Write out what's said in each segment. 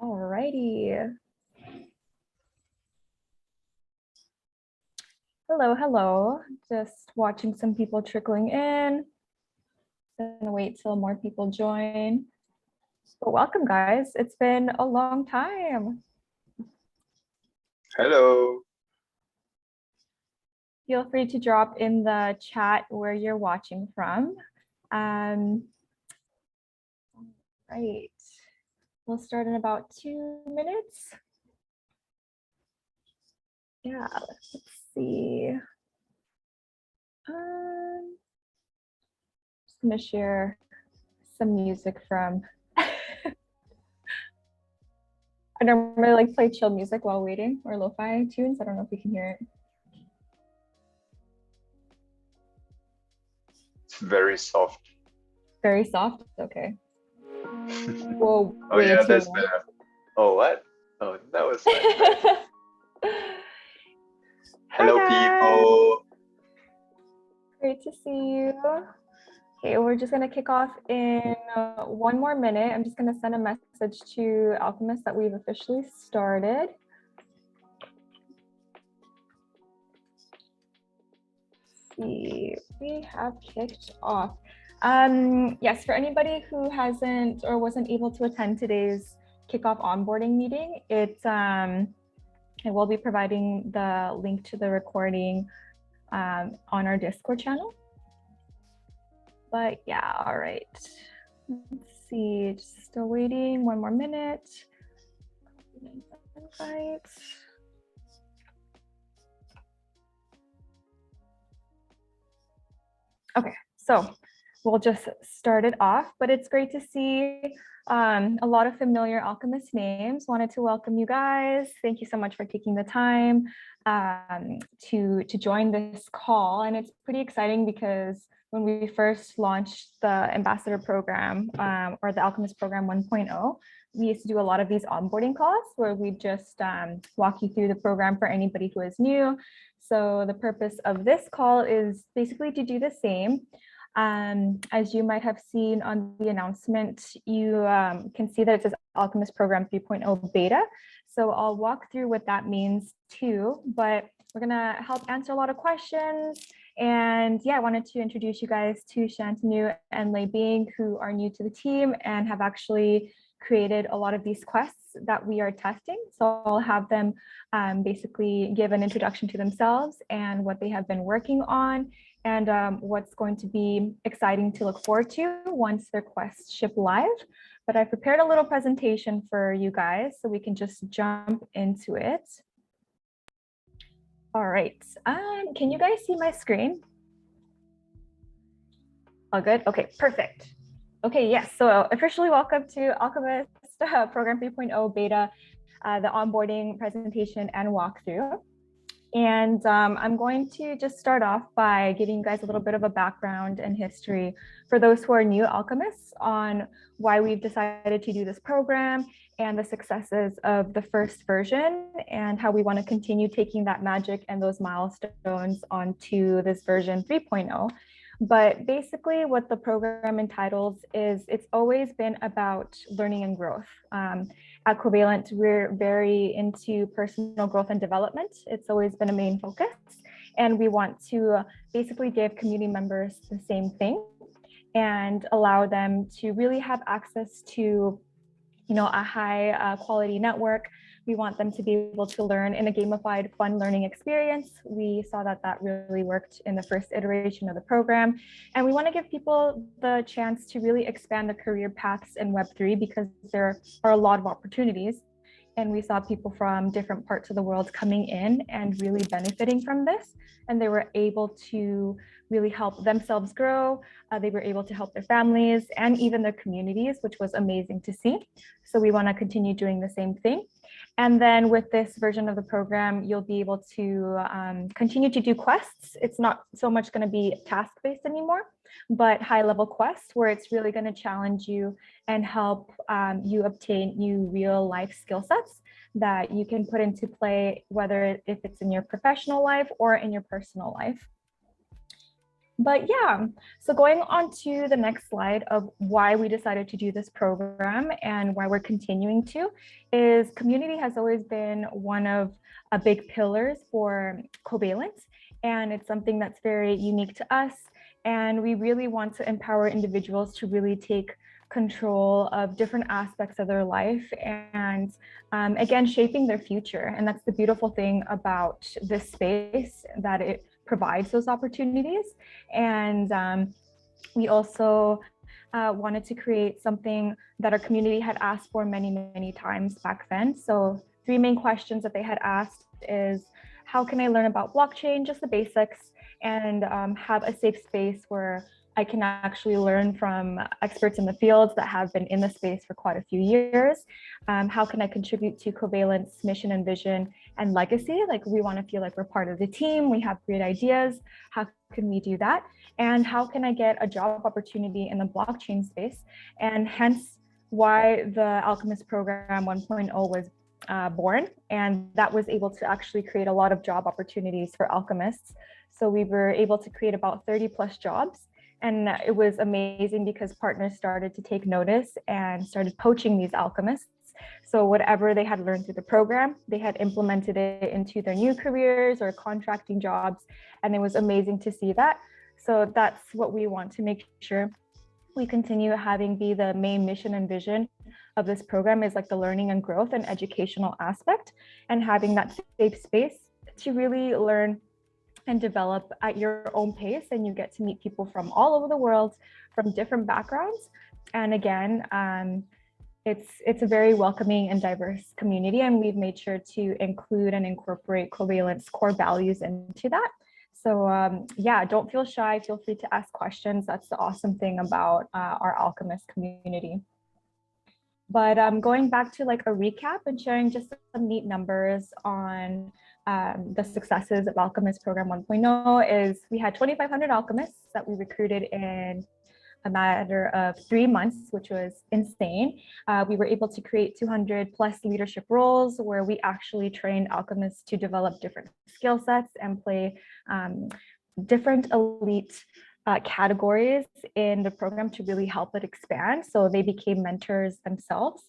Alrighty. Hello. Just watching some people trickling in. Gonna wait till more people join. But welcome, guys. It's been a long time. Hello. Feel free to drop in the chat where you're watching from. Right. We'll start in about 2 minutes. Yeah, let's see. Just gonna share some music from. I normally like play chill music while waiting, or lo-fi tunes. I don't know if you can hear it. It's very soft. Very soft. Okay. Whoa. Oh yeah, that's better. Oh what? Oh, that was nice. Hello, people. Great to see you. Okay, we're just gonna kick off in 1 more minute. I'm just gonna send a message to Alchemist that we've officially started. Let's see, we have kicked off. Yes, for anybody who hasn't or wasn't able to attend today's kickoff onboarding meeting, I will be providing the link to the recording on our Discord channel. But yeah, all right. Let's see, just still waiting, 1 more minute. Invite. Okay, so we'll just start it off, but it's great to see a lot of familiar Alchemist names. Wanted to welcome you guys. Thank you so much for taking the time to join this call. And it's pretty exciting because when we first launched the Ambassador Program or the Alchemist Program 1.0, we used to do a lot of these onboarding calls where we just walk you through the program for anybody who is new. So the purpose of this call is basically to do the same. As you might have seen on the announcement, you can see that it says Alchemist Program 3.0 Beta. So I'll walk through what that means too, but we're gonna help answer a lot of questions. And yeah, I wanted to introduce you guys to Shantanu and Lei Bing, who are new to the team and have actually created a lot of these quests that we are testing. So I'll have them basically give an introduction to themselves and what they have been working on, and what's going to be exciting to look forward to once their quests ship live. But I prepared a little presentation for you guys so we can just jump into it. All right, can you guys see my screen? All good, okay, perfect. Okay, yes, so officially welcome to Alchemist Program 3.0 Beta, the onboarding presentation and walkthrough. And I'm going to just start off by giving you guys a little bit of a background and history for those who are new alchemists on why we've decided to do this program and the successes of the first version and how we want to continue taking that magic and those milestones onto this version 3.0. But basically what the program entitles is it's always been about learning and growth. At Covalent, we're very into personal growth and development. It's always been a main focus. And we want to basically give community members the same thing and allow them to really have access to a high quality network. We want them to be able to learn in a gamified, fun learning experience. We saw that that really worked in the first iteration of the program. And we want to give people the chance to really expand their career paths in Web3 because there are a lot of opportunities. And we saw people from different parts of the world coming in and really benefiting from this. And they were able to really help themselves grow. They were able to help their families and even their communities, which was amazing to see. So we want to continue doing the same thing. And then with this version of the program, you'll be able to continue to do quests. It's not so much going to be task-based anymore, but high-level quests where it's really going to challenge you and help you obtain new real-life skill sets that you can put into play, whether if it's in your professional life or in your personal life. But yeah, so going on to the next slide of why we decided to do this program and why we're continuing to is community has always been one of a big pillars for Covalent, and it's something that's very unique to us. And we really want to empower individuals to really take control of different aspects of their life and again, shaping their future. And that's the beautiful thing about this space, that it provides those opportunities. And we also wanted to create something that our community had asked for many, many times back then. So 3 main questions that they had asked is, how can I learn about blockchain, just the basics, and have a safe space where I can actually learn from experts in the fields that have been in the space for quite a few years. How can I contribute to Covalent's mission and vision and legacy? Like, we want to feel like we're part of the team, we have great ideas. How can we do that? And how can I get a job opportunity in the blockchain space? And hence why the Alchemist Program 1.0 was born. And that was able to actually create a lot of job opportunities for alchemists. So we were able to create about 30 plus jobs. And it was amazing because partners started to take notice and started poaching these alchemists. So whatever they had learned through the program, they had implemented it into their new careers or contracting jobs. And it was amazing to see that. So that's what we want to make sure we continue having be the main mission and vision of this program, is like the learning and growth and educational aspect, and having that safe space to really learn and develop at your own pace. And you get to meet people from all over the world, from different backgrounds. And again, it's a very welcoming and diverse community, and we've made sure to include and incorporate Covalent's core values into that. So yeah, don't feel shy, feel free to ask questions. That's the awesome thing about our Alchemist community. But going back to like a recap and sharing just some neat numbers on the successes of Alchemist Program 1.0 is we had 2,500 alchemists that we recruited in a matter of 3 months, which was insane. We were able to create 200 plus leadership roles where we actually trained alchemists to develop different skill sets and play different elite categories in the program to really help it expand. So they became mentors themselves.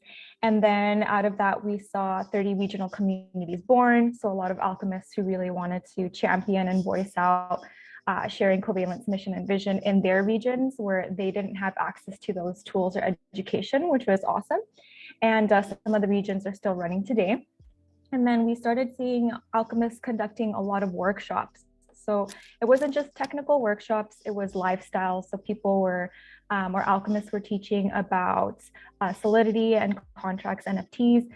And then out of that, we saw 30 regional communities born. So a lot of alchemists who really wanted to champion and voice out sharing Covalent's mission and vision in their regions where they didn't have access to those tools or education, which was awesome. And some of the regions are still running today. And then we started seeing alchemists conducting a lot of workshops. So it wasn't just technical workshops, it was lifestyle. So people were, or alchemists were teaching about solidity and contracts, NFTs.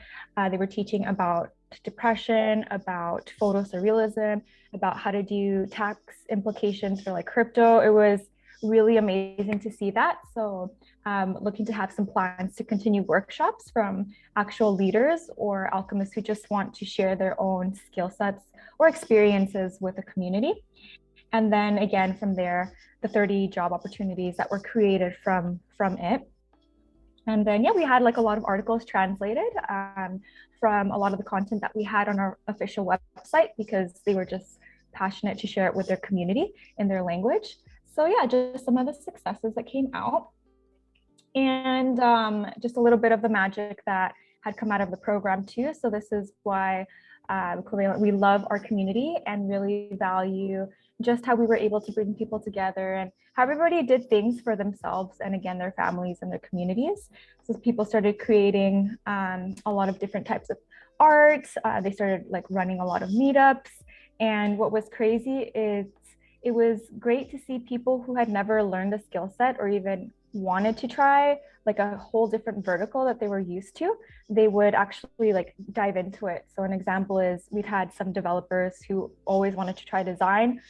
They were teaching about depression, about photosurrealism, about how to do tax implications for like crypto. It was really amazing to see that. So looking to have some plans to continue workshops from actual leaders or alchemists who just want to share their own skill sets or experiences with the community. And then again, from there, the 30 job opportunities that were created from it. And then, yeah, we had like a lot of articles translated from a lot of the content that we had on our official website because they were just passionate to share it with their community in their language. So yeah, just some of the successes that came out. And just a little bit of the magic that had come out of the program too. So this is why we love our community and really value just how we were able to bring people together and how everybody did things for themselves and again, their families and their communities. So people started creating a lot of different types of art. They started like running a lot of meetups. And what was crazy is it was great to see people who had never learned a skill set or even wanted to try like a whole different vertical that they were used to, they would actually like dive into it. So an example is we'd had some developers who always wanted to try design.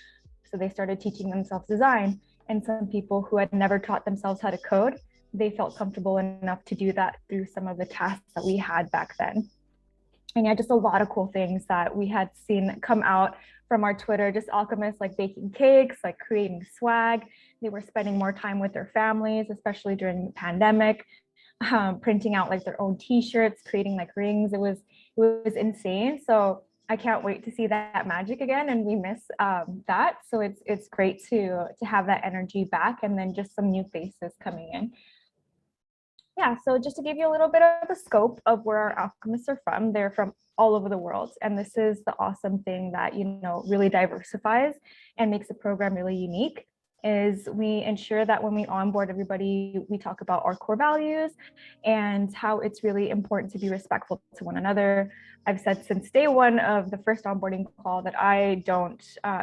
So they started teaching themselves design, and some people who had never taught themselves how to code, they felt comfortable enough to do that through some of the tasks that we had back then. And yeah, just a lot of cool things that we had seen come out from our Twitter, just alchemists like baking cakes, like creating swag. They were spending more time with their families, especially during the pandemic, printing out like their own t-shirts, creating like rings. It was insane. So I can't wait to see that magic again, and we miss that. So it's great to have that energy back, and then just some new faces coming in. Yeah, so just to give you a little bit of a scope of where our alchemists are from, they're from all over the world. And this is the awesome thing that, really diversifies and makes the program really unique, is we ensure that when we onboard everybody, we talk about our core values and how it's really important to be respectful to one another. I've said since day one of the first onboarding call that I don't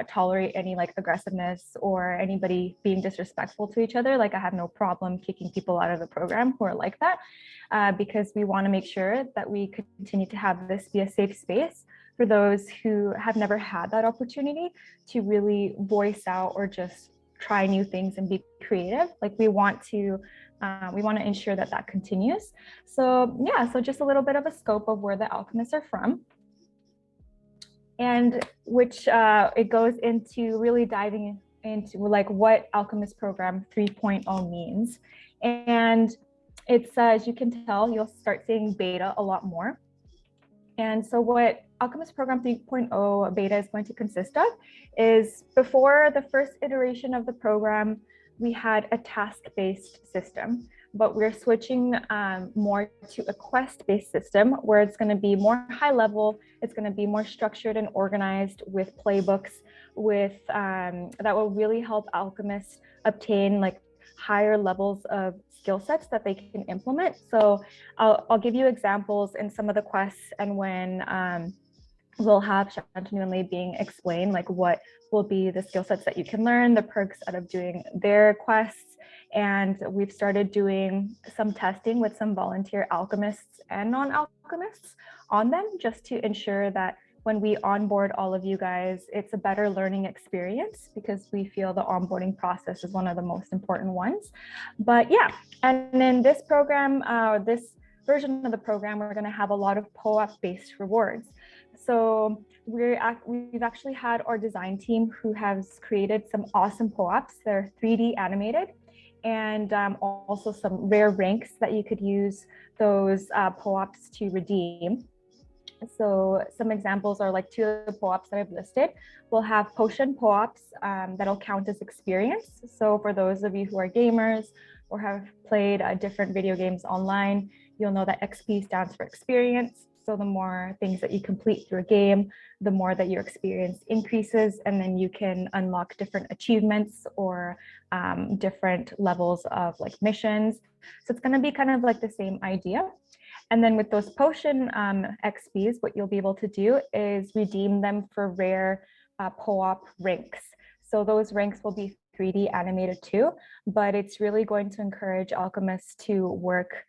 tolerate any like aggressiveness or anybody being disrespectful to each other. Like I have no problem kicking people out of the program who are like that, because we want to make sure that we continue to have this be a safe space for those who have never had that opportunity to really voice out or just try new things and be creative. Like we want to ensure that that continues. So yeah, so just a little bit of a scope of where the alchemists are from, and which it goes into really diving into like what Alchemist Program 3.0 means. And it's, as you can tell, you'll start seeing beta a lot more. And so what Alchemist Program 3.0 beta is going to consist of is, before the first iteration of the program, we had a task-based system, but we're switching more to a quest-based system where it's going to be more high level. It's going to be more structured and organized with playbooks that will really help alchemists obtain like higher levels of skill sets that they can implement. So I'll give you examples in some of the quests, and when we'll have Shantanu and Lei being explained like what will be the skill sets that you can learn, the perks out of doing their quests. And we've started doing some testing with some volunteer alchemists and non-alchemists on them, just to ensure that when we onboard all of you guys, it's a better learning experience, because we feel the onboarding process is one of the most important ones. But yeah, and in this program, this version of the program, we're going to have a lot of co-op based rewards. So we've actually had our design team who has created some awesome co-ops. They're 3D animated, and also some rare ranks that you could use those co-ops to redeem. So some examples are like two of the co-ops that I've listed. We'll have potion co-ops that'll count as experience. So for those of you who are gamers or have played different video games online, you'll know that XP stands for experience. So the more things that you complete through a game, the more that your experience increases, and then you can unlock different achievements or different levels of like missions. So it's going to be kind of like the same idea. And then with those potion XPs, what you'll be able to do is redeem them for rare co-op ranks. So those ranks will be 3D animated too, but it's really going to encourage alchemists to work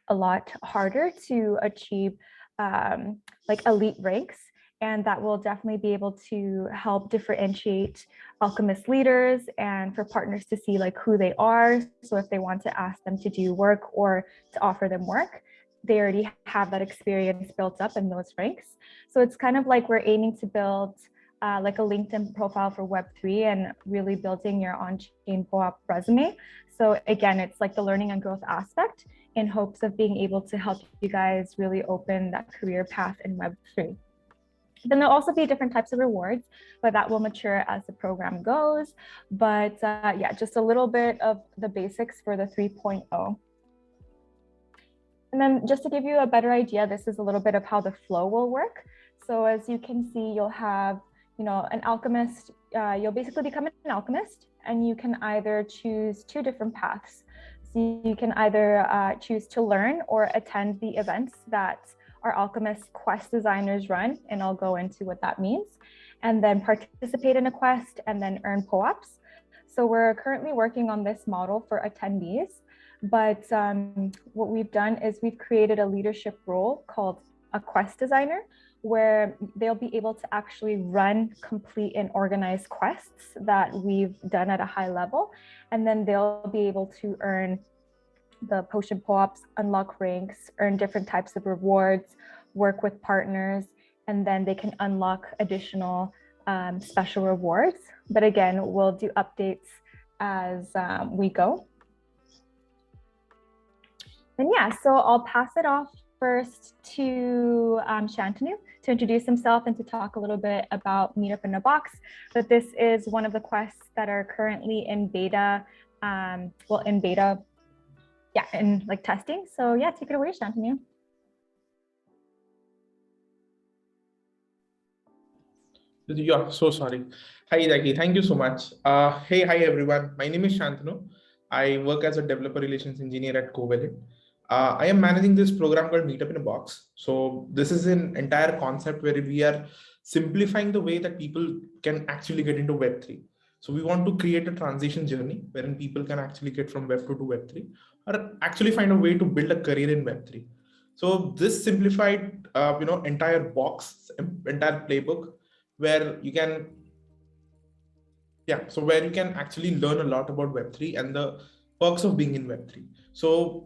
a lot harder to achieve like elite ranks. And that will definitely be able to help differentiate alchemist leaders and for partners to see like who they are. So if they want to ask them to do work or to offer them work, they already have that experience built up in those ranks. So it's kind of like we're aiming to build like a LinkedIn profile for Web3 and really building your on-chain co-op resume. So again, it's like the learning and growth aspect in hopes of being able to help you guys really open that career path in Web3. Then there'll also be different types of rewards, but that will mature as the program goes. But yeah, just a little bit of the basics for the 3.0. And then just to give you a better idea, this is a little bit of how the flow will work. So as you can see, you'll have, an alchemist, you'll basically become an alchemist, and you can either choose two different paths. So you can either choose to learn or attend the events that our alchemist quest designers run, and I'll go into what that means, and then participate in a quest and then earn co-ops. So we're currently working on this model for attendees. But what we've done is we've created a leadership role called a quest designer, where they'll be able to actually run, complete, and organize quests that we've done at a high level. And then they'll be able to earn the potion co-ops, unlock ranks, earn different types of rewards, work with partners, and then they can unlock additional special rewards. But again, we'll do updates as we go. And yeah, so I'll pass it off first to Shantanu to introduce himself and to talk a little bit about Meetup in a Box. But this is one of the quests that are currently in beta, in like testing. So yeah, take it away, Shantanu. Yeah, so sorry. Hi, Jackie. Thank you so much. Hi, everyone. My name is Shantanu. I work as a developer relations engineer at Covalent. I am managing this program called Meetup in a Box. So this is an entire concept where we are simplifying the way that people can actually get into Web3. So we want to create a transition journey wherein people can actually get from Web2 to Web3, or actually find a way to build a career in Web3. So this simplified, entire box, entire playbook, where you can actually learn a lot about Web3 and the perks of being in Web3. So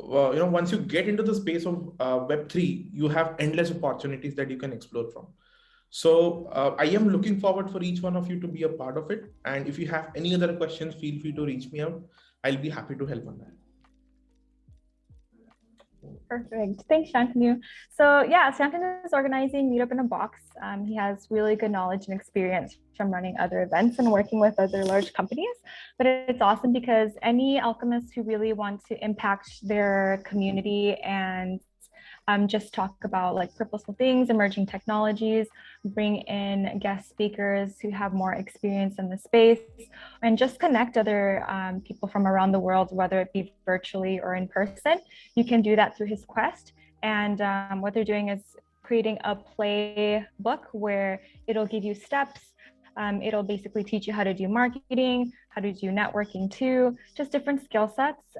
once you get into the space of Web3, you have endless opportunities that you can explore from. So I am looking forward for each one of you to be a part of it, and if you have any other questions, feel free to reach me out. I'll be happy to help on that. Perfect. Thanks, Shantanu. So yeah, Shantanu is organizing Meetup in a Box. He has really good knowledge and experience from running other events and working with other large companies. But it's awesome because any alchemists who really want to impact their community and just talk about like purposeful things, emerging technologies, bring in guest speakers who have more experience in the space, and just connect other people from around the world, whether it be virtually or in person. You can do that through his quest. And what they're doing is creating a play book where it'll give you steps. It'll basically teach you how to do marketing, how to do networking too, just different skill sets.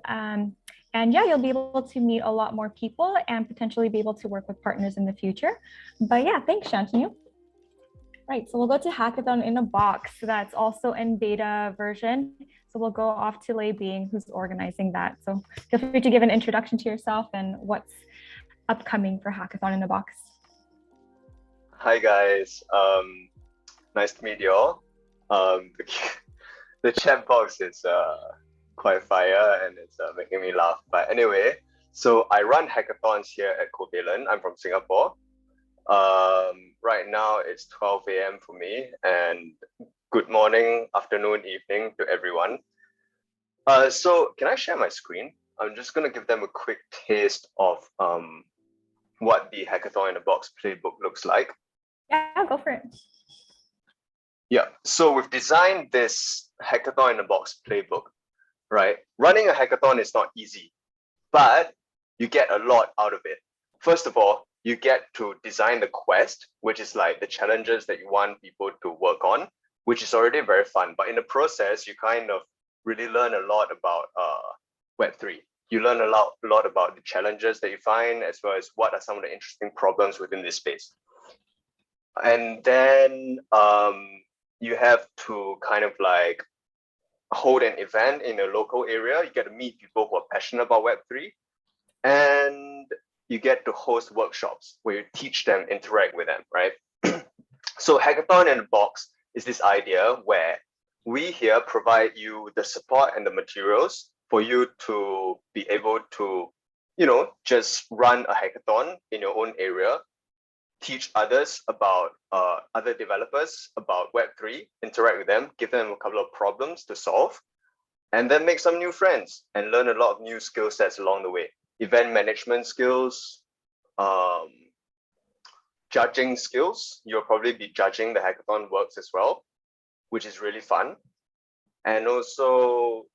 And yeah, you'll be able to meet a lot more people and potentially be able to work with partners in the future. But yeah, thanks, Shantanu. Right, so we'll go to Hackathon in a Box. That's also in beta version. So we'll go off to Lei Bing, who's organizing that. So feel free to give an introduction to yourself and what's upcoming for Hackathon in a Box. Hi guys, nice to meet you all. The chat box is quite fire and it's making me laugh. But anyway, so I run hackathons here at Covalent. I'm from Singapore. Right now it's 12 a.m. for me, and good morning, afternoon, evening to everyone. So can I share my screen? I'm just gonna give them a quick taste of what the Hackathon in a Box playbook looks like. Yeah, go for it. Yeah, so we've designed this Hackathon in a Box playbook, right? Running a hackathon is not easy, but you get a lot out of it. First of all, you get to design the quest, which is like the challenges that you want people to work on, which is already very fun. But in the process, you kind of really learn a lot about Web3. You learn a lot about the challenges that you find, as well as what are some of the interesting problems within this space. And then you have to kind of like hold an event in a local area. You get to meet people who are passionate about Web3, and you get to host workshops where you teach them, interact with them, right? So Hackathon in a Box is this idea where we here provide you the support and the materials for you to be able to, just run a hackathon in your own area, teach others about other developers about Web3, interact with them, give them a couple of problems to solve, and then make some new friends and learn a lot of new skill sets along the way. Event management skills, judging skills. You'll probably be judging the hackathon works as well, which is really fun. And also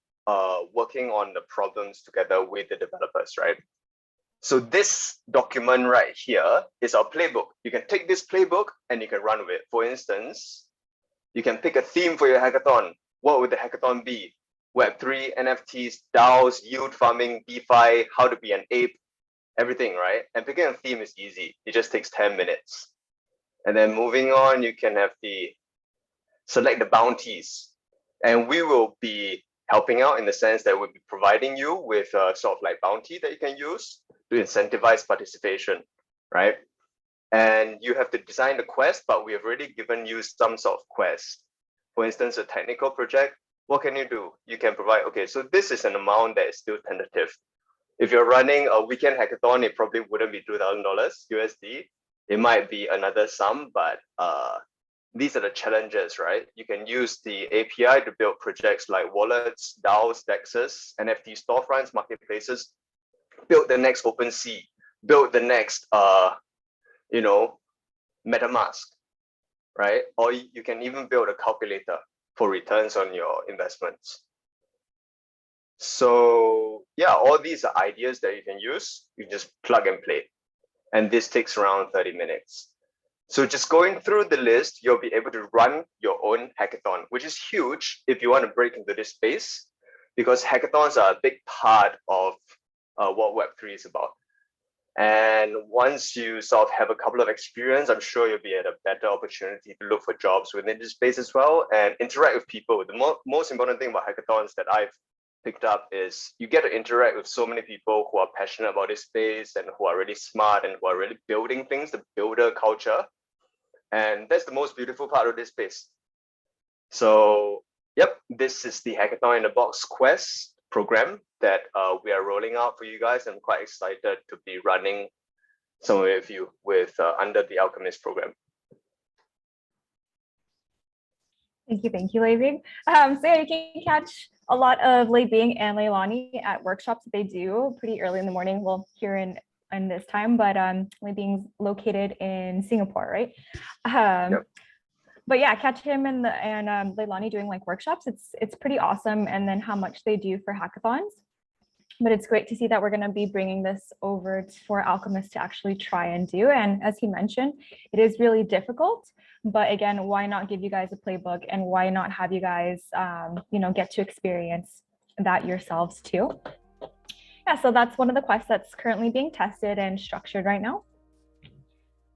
working on the problems together with the developers, right? So this document right here is our playbook. You can take this playbook and you can run with it. For instance, you can pick a theme for your hackathon. What would the hackathon be? Web3, NFTs, DAOs, yield farming, DeFi, how to be an ape, everything, right? And picking a theme is easy. It just takes 10 minutes. And then moving on, you can have select the bounties. And we will be helping out in the sense that we'll be providing you with a sort of like bounty that you can use to incentivize participation, right? And you have to design the quest, but we have already given you some sort of quest. For instance, a technical project, what can you do? You can provide, okay, so this is an amount that is still tentative. If you're running a weekend hackathon, it probably wouldn't be $2,000 USD. It might be another sum, but these are the challenges, right? You can use the API to build projects like wallets, DAOs, DEXs, NFT storefronts, marketplaces, build the next OpenSea, build the next, MetaMask, right? Or you can even build a calculator for returns on your investments. So yeah, all these are ideas that you can use. You just plug and play. And this takes around 30 minutes. So just going through the list, you'll be able to run your own hackathon, which is huge if you want to break into this space, because hackathons are a big part of what Web3 is about. And once you sort of have a couple of experience, I'm sure you'll be at a better opportunity to look for jobs within this space as well and interact with people. The most important thing about hackathons that I've picked up is you get to interact with so many people who are passionate about this space and who are really smart and who are really building things, the builder culture. And that's the most beautiful part of this space. So, yep, this is the Hackathon in a Box Quest program that we are rolling out for you guys. I'm quite excited to be running some of you with under the Alchemist program. Thank you, Leibing. So yeah, you can catch a lot of Leibing and Leilani at workshops that they do pretty early in the morning. Well, here in this time, but Leibing's located in Singapore, right? Yep. But yeah, catch him and Leilani doing like workshops. It's pretty awesome, and then how much they do for hackathons. But it's great to see that we're going to be bringing this over for Alchemist to actually try and do. And as he mentioned, it is really difficult. But again, why not give you guys a playbook, and why not have you guys, get to experience that yourselves too? Yeah, so that's one of the quests that's currently being tested and structured right now.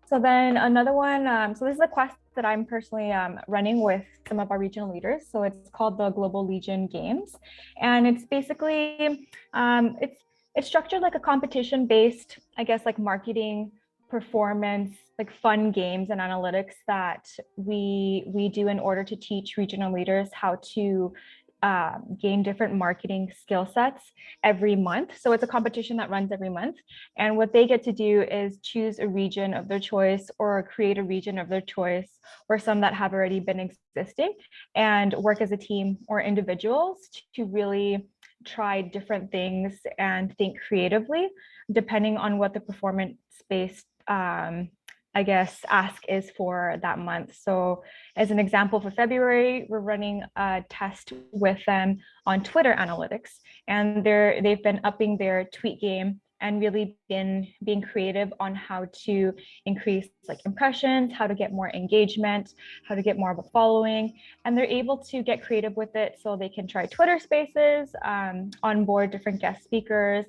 So then another one, so this is a quest that I'm personally running with some of our regional leaders. So it's called the Global Legion Games. And it's basically, it's structured like a competition-based, I guess, like marketing, performance, like fun games and analytics that we do in order to teach regional leaders how to gain different marketing skill sets every month. So it's a competition that runs every month. And what they get to do is choose a region of their choice or create a region of their choice, or some that have already been existing, and work as a team or individuals to really try different things and think creatively, depending on what the performance-based I guess, ask is for that month. So as an example, for February, we're running a test with them on Twitter analytics, and they've been upping their tweet game and really been being creative on how to increase like impressions, how to get more engagement, how to get more of a following. And they're able to get creative with it, so they can try Twitter Spaces, onboard different guest speakers.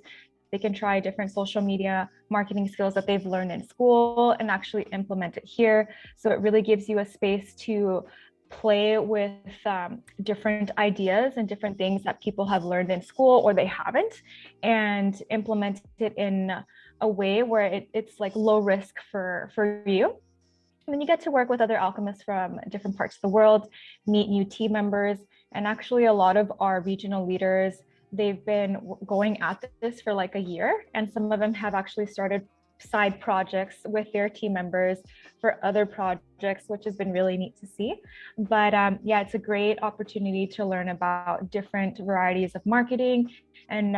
They can try different social media marketing skills that they've learned in school and actually implement it here. So it really gives you a space to play with different ideas and different things that people have learned in school or they haven't, and implement it in a way where it's like low risk for you. And then you get to work with other alchemists from different parts of the world, meet new team members, and actually a lot of our regional leaders, they've been going at this for like a year, and some of them have actually started side projects with their team members for other projects, which has been really neat to see. But yeah, it's a great opportunity to learn about different varieties of marketing and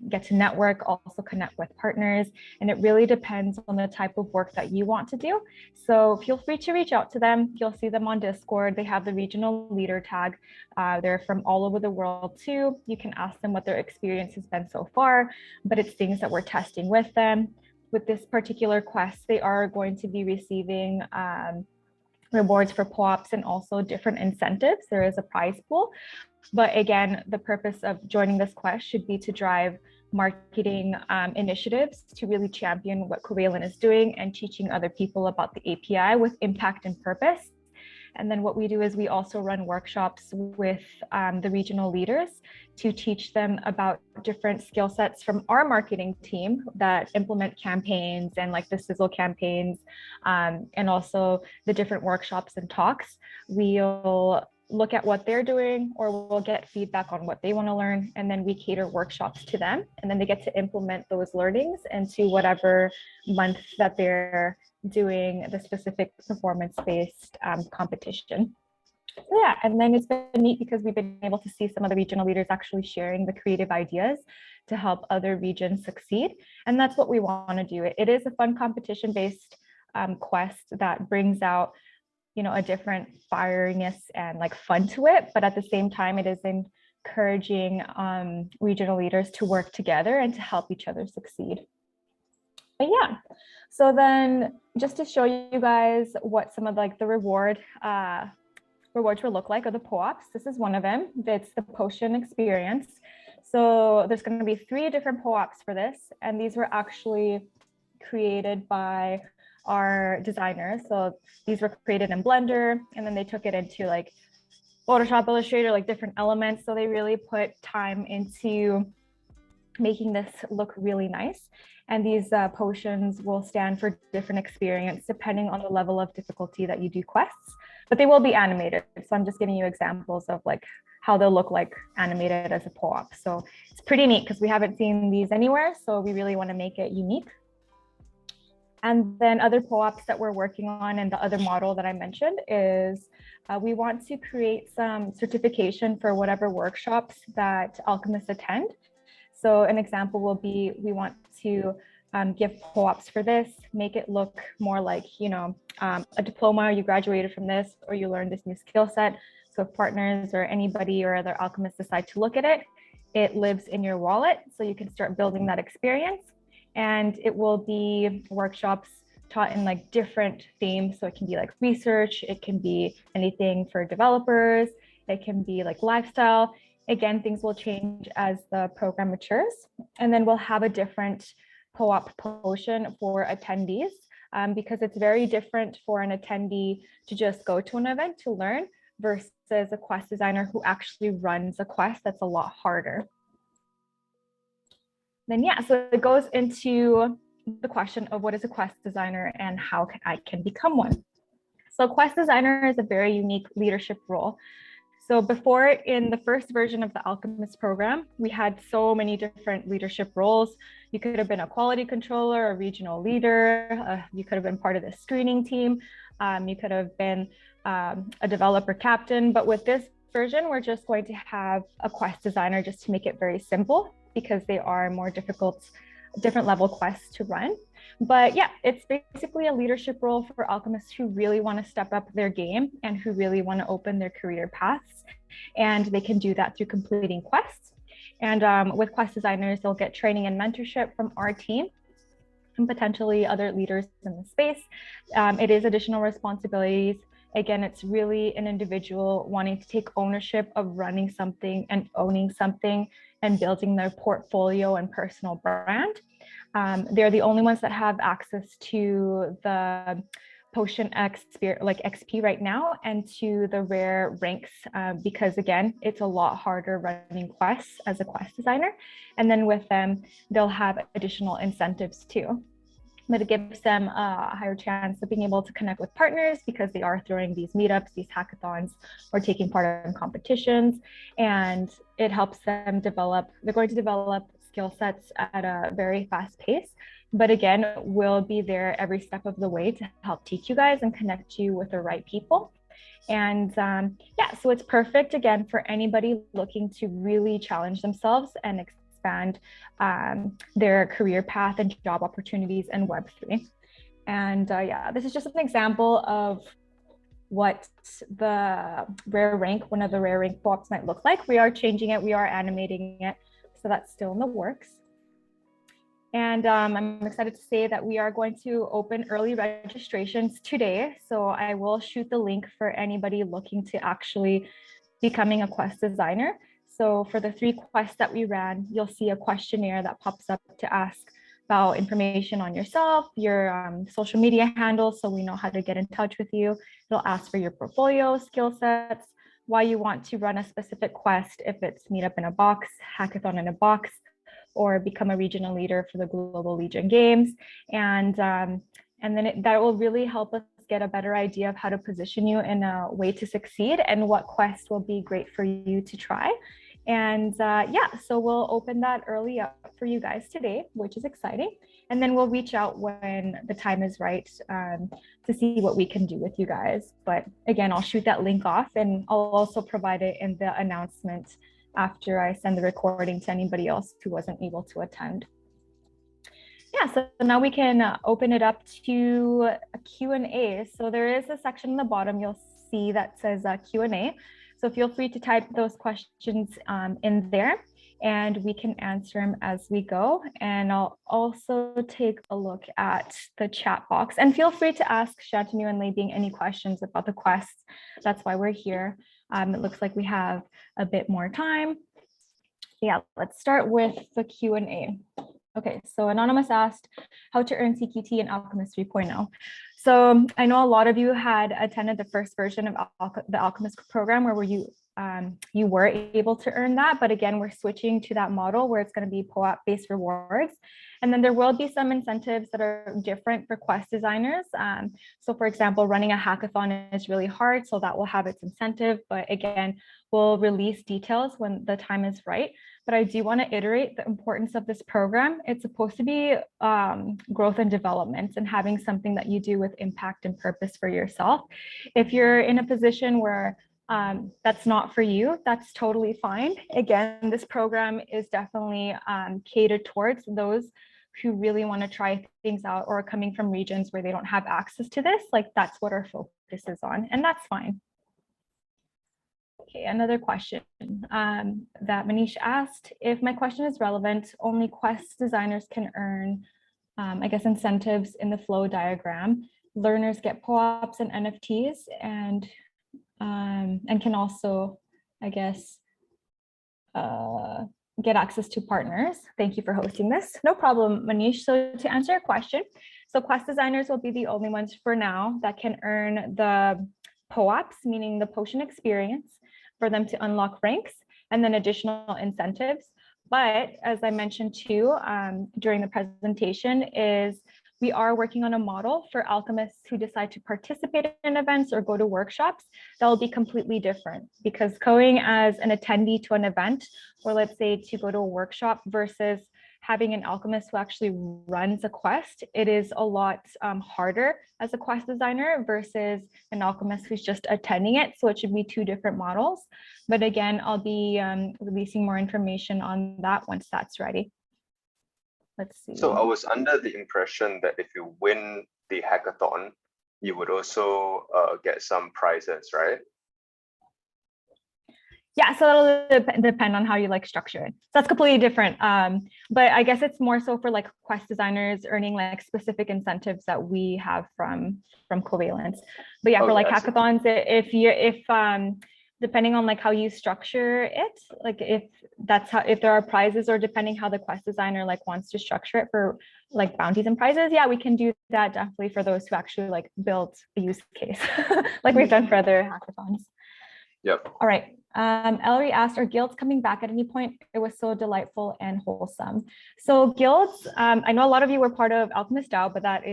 get to network, also connect with partners. And it really depends on the type of work that you want to do. So feel free to reach out to them. You'll see them on Discord. They have the regional leader tag. They're from all over the world too. You can ask them what their experience has been so far, but it's things that we're testing with them. With this particular quest, they are going to be receiving rewards for POAPs and also different incentives. There is a prize pool. But again, the purpose of joining this quest should be to drive marketing initiatives to really champion what Covalent is doing and teaching other people about the API with impact and purpose. And then what we do is we also run workshops with the regional leaders to teach them about different skill sets from our marketing team that implement campaigns and like the sizzle campaigns, and also the different workshops and talks. We'll look at what they're doing, or we'll get feedback on what they want to learn, and then we cater workshops to them, and then they get to implement those learnings into whatever month that they're doing the specific performance-based competition. So yeah, and then it's been neat because we've been able to see some of the regional leaders actually sharing the creative ideas to help other regions succeed. And that's what we want to do. It is a fun competition-based quest that brings out, you know, a different firiness and like fun to it. But at the same time, it is encouraging regional leaders to work together and to help each other succeed. But yeah, so then just to show you guys what some of like the rewards will look like, or the POAPs. This is one of them. It's the potion experience. So there's going to be 3 different POAPs for this, and these were actually created by our designers. So these were created in Blender, and then they took it into like Photoshop, Illustrator, like different elements. So they really put time into making this look really nice. And these potions will stand for different experience depending on the level of difficulty that you do quests, but they will be animated. So I'm just giving you examples of like how they'll look like animated as a POAP. So it's pretty neat because we haven't seen these anywhere. So we really want to make it unique. And then other POAPs that we're working on, and the other model that I mentioned is we want to create some certification for whatever workshops that alchemists attend. So an example will be, we want to give POAPs for this, make it look more like, you know, a diploma, you graduated from this, or you learned this new skill set. So if partners or anybody or other alchemists decide to look at it, it lives in your wallet. So you can start building that experience. And it will be workshops taught in like different themes. So it can be like research, it can be anything for developers, it can be like lifestyle. Again, things will change as the program matures. And then we'll have a different POAP potion for attendees because it's very different for an attendee to just go to an event to learn versus a quest designer who actually runs a quest that's a lot harder. Then yeah, so it goes into the question of what is a quest designer and how I can become one. So quest designer is a very unique leadership role. So before, in the first version of the Alchemist program, we had so many different leadership roles. You could have been a quality controller, a regional leader, you could have been part of the screening team, you could have been a developer captain. But with this version, we're just going to have a quest designer just to make it very simple, because they are more difficult, different level quests to run. But yeah, it's basically a leadership role for alchemists who really want to step up their game and who really want to open their career paths. And they can do that through completing quests. And with quest designers, they'll get training and mentorship from our team and potentially other leaders in the space. It is additional responsibilities. Again, it's really an individual wanting to take ownership of running something and owning something and building their portfolio and personal brand. They're the only ones that have access to the potion XP right now, and to the rare ranks, because again, it's a lot harder running quests as a quest designer. And then with them, they'll have additional incentives too. But it gives them a higher chance of being able to connect with partners because they are throwing these meetups, these hackathons, or taking part in competitions. And it helps them develop, they're going to develop skill sets at a very fast pace. But again, we'll be there every step of the way to help teach you guys and connect you with the right people. And yeah, so it's perfect again for anybody looking to really challenge themselves and expand their career path and job opportunities in Web3. And yeah, this is just an example of what the rare rank, one of the rare rank POAPs might look like. We are changing it, we are animating it, so that's still in the works. And I'm excited to say that we are going to open early registrations today. So I will shoot the link for anybody looking to actually becoming a quest designer. So for the 3 quests that we ran, you'll see a questionnaire that pops up to ask about information on yourself, your social media handles, so we know how to get in touch with you. It'll ask for your portfolio, skill sets, why you want to run a specific quest, if it's Meetup in a box, Hackathon in a box, or become a regional leader for the Global Legion Games. And then that will really help us get a better idea of how to position you in a way to succeed and what quest will be great for you to try. And yeah, so we'll open that early up for you guys today, which is exciting. And then we'll reach out when the time is right to see what we can do with you guys. But again, I'll shoot that link off and I'll also provide it in the announcement after I send the recording to anybody else who wasn't able to attend. Yeah, so now we can open it up to a Q&A. So there is a section in the bottom you'll see that says Q&A. So feel free to type those questions in there and we can answer them as we go. And I'll also take a look at the chat box and feel free to ask Shantanu and Lei Bing any questions about the quest. That's why we're here. It looks like we have a bit more time. Yeah, let's start with the Q&A. Okay, so Anonymous asked how to earn CQT in Alchemist 3.0. So I know a lot of you had attended the first version of the Alchemist program where you were able to earn that, but again, we're switching to that model where it's going to be POAP-based rewards. And then there will be some incentives that are different for quest designers. So for example, running a hackathon is really hard, so that will have its incentive, but again, we'll release details when the time is right. But I do want to iterate the importance of this program. It's supposed to be growth and development and having something that you do with impact and purpose for yourself. If you're in a position where that's not for you, that's totally fine. Again, this program is definitely catered towards those who really want to try things out or are coming from regions where they don't have access to this. Like that's what our focus is on, and that's fine. Okay, another question that Manish asked, if my question is relevant, only quest designers can earn, I guess, incentives in the flow diagram. Learners get POAPs and NFTs and can also, I guess, get access to partners. Thank you for hosting this. No problem, Manish. So to answer your question, so quest designers will be the only ones for now that can earn the POAPs, meaning the potion experience, for them to unlock ranks and then additional incentives. But as I mentioned too during the presentation, is we are working on a model for alchemists who decide to participate in events or go to workshops that will be completely different, because going as an attendee to an event, or let's say to go to a workshop versus having an alchemist who actually runs a quest, it is a lot harder as a quest designer versus an alchemist who's just attending it. So it should be two different models. But again, I'll be releasing more information on that once that's ready. Let's see. So I was under the impression that if you win the hackathon, you would also get some prizes, right? Yeah, so it'll depend on how you like structure it. So that's completely different. But I guess it's more so for like quest designers earning like specific incentives that we have from Covalent. But yeah, for like hackathons, if depending on like how you structure it, like if there are prizes, or depending how the quest designer like wants to structure it for like bounties and prizes, yeah, we can do that definitely for those who actually like build a use case like we've done for other hackathons. Yep. All right. Ellery asked, are guilds coming back at any point? It was so delightful and wholesome. So guilds, I know a lot of you were part of Alchemist DAO, but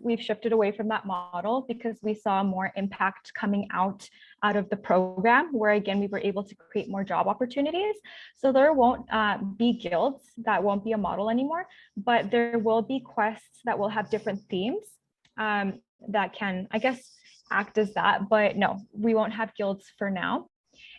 we've shifted away from that model because we saw more impact coming out of the program, where again, we were able to create more job opportunities. So there won't be guilds, that won't be a model anymore, but there will be quests that will have different themes that can, I guess, act as that, but no, we won't have guilds for now.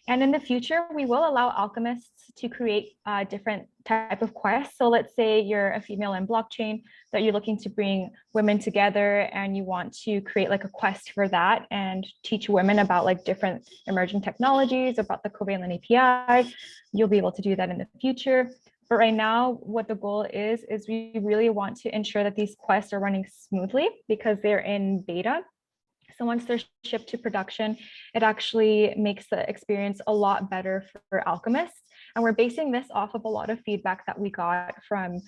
And in the future, we will allow alchemists to create different type of quests. So let's say you're a female in blockchain, that you're looking to bring women together and you want to create like a quest for that and teach women about like different emerging technologies, about the Covalent API. You'll be able to do that in the future. But right now, what the goal is we really want to ensure that these quests are running smoothly because they're in beta. So once they're shipped to production, it actually makes the experience a lot better for alchemists. And we're basing this off of a lot of feedback that we got from,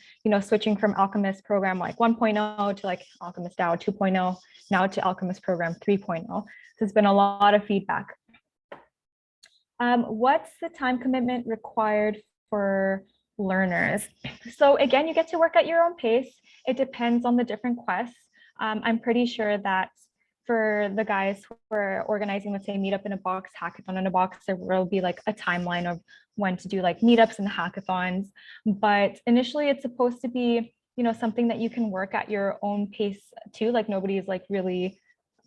switching from Alchemist Program like 1.0 to like Alchemist DAO 2.0, now to Alchemist Program 3.0. So it's been a lot of feedback. What's the time commitment required for learners? So again, you get to work at your own pace. It depends on the different quests. I'm pretty sure that for the guys who are organizing, let's say Meetup in a Box, Hackathon in a Box, there will be like a timeline of when to do like meetups and hackathons. But initially it's supposed to be, something that you can work at your own pace too. Like nobody is like really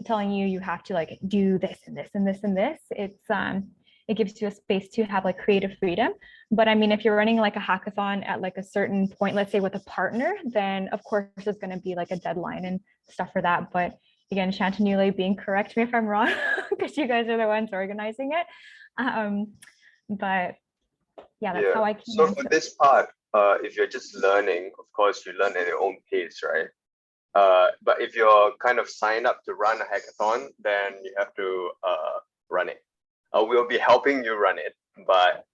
telling you have to like do this and this and this and this. It gives you a space to have like creative freedom. But I mean, if you're running like a hackathon at like a certain point, let's say with a partner, then of course there's going to be like a deadline and stuff for that. But again, Chantanule being correct me if I'm wrong, because you guys are the ones organizing it. But yeah, that's how I can So answer. for this part, if you're just learning, of course you learn at your own pace, right? But if you're kind of signed up to run a hackathon, then you have to run it. We'll be helping you run it, but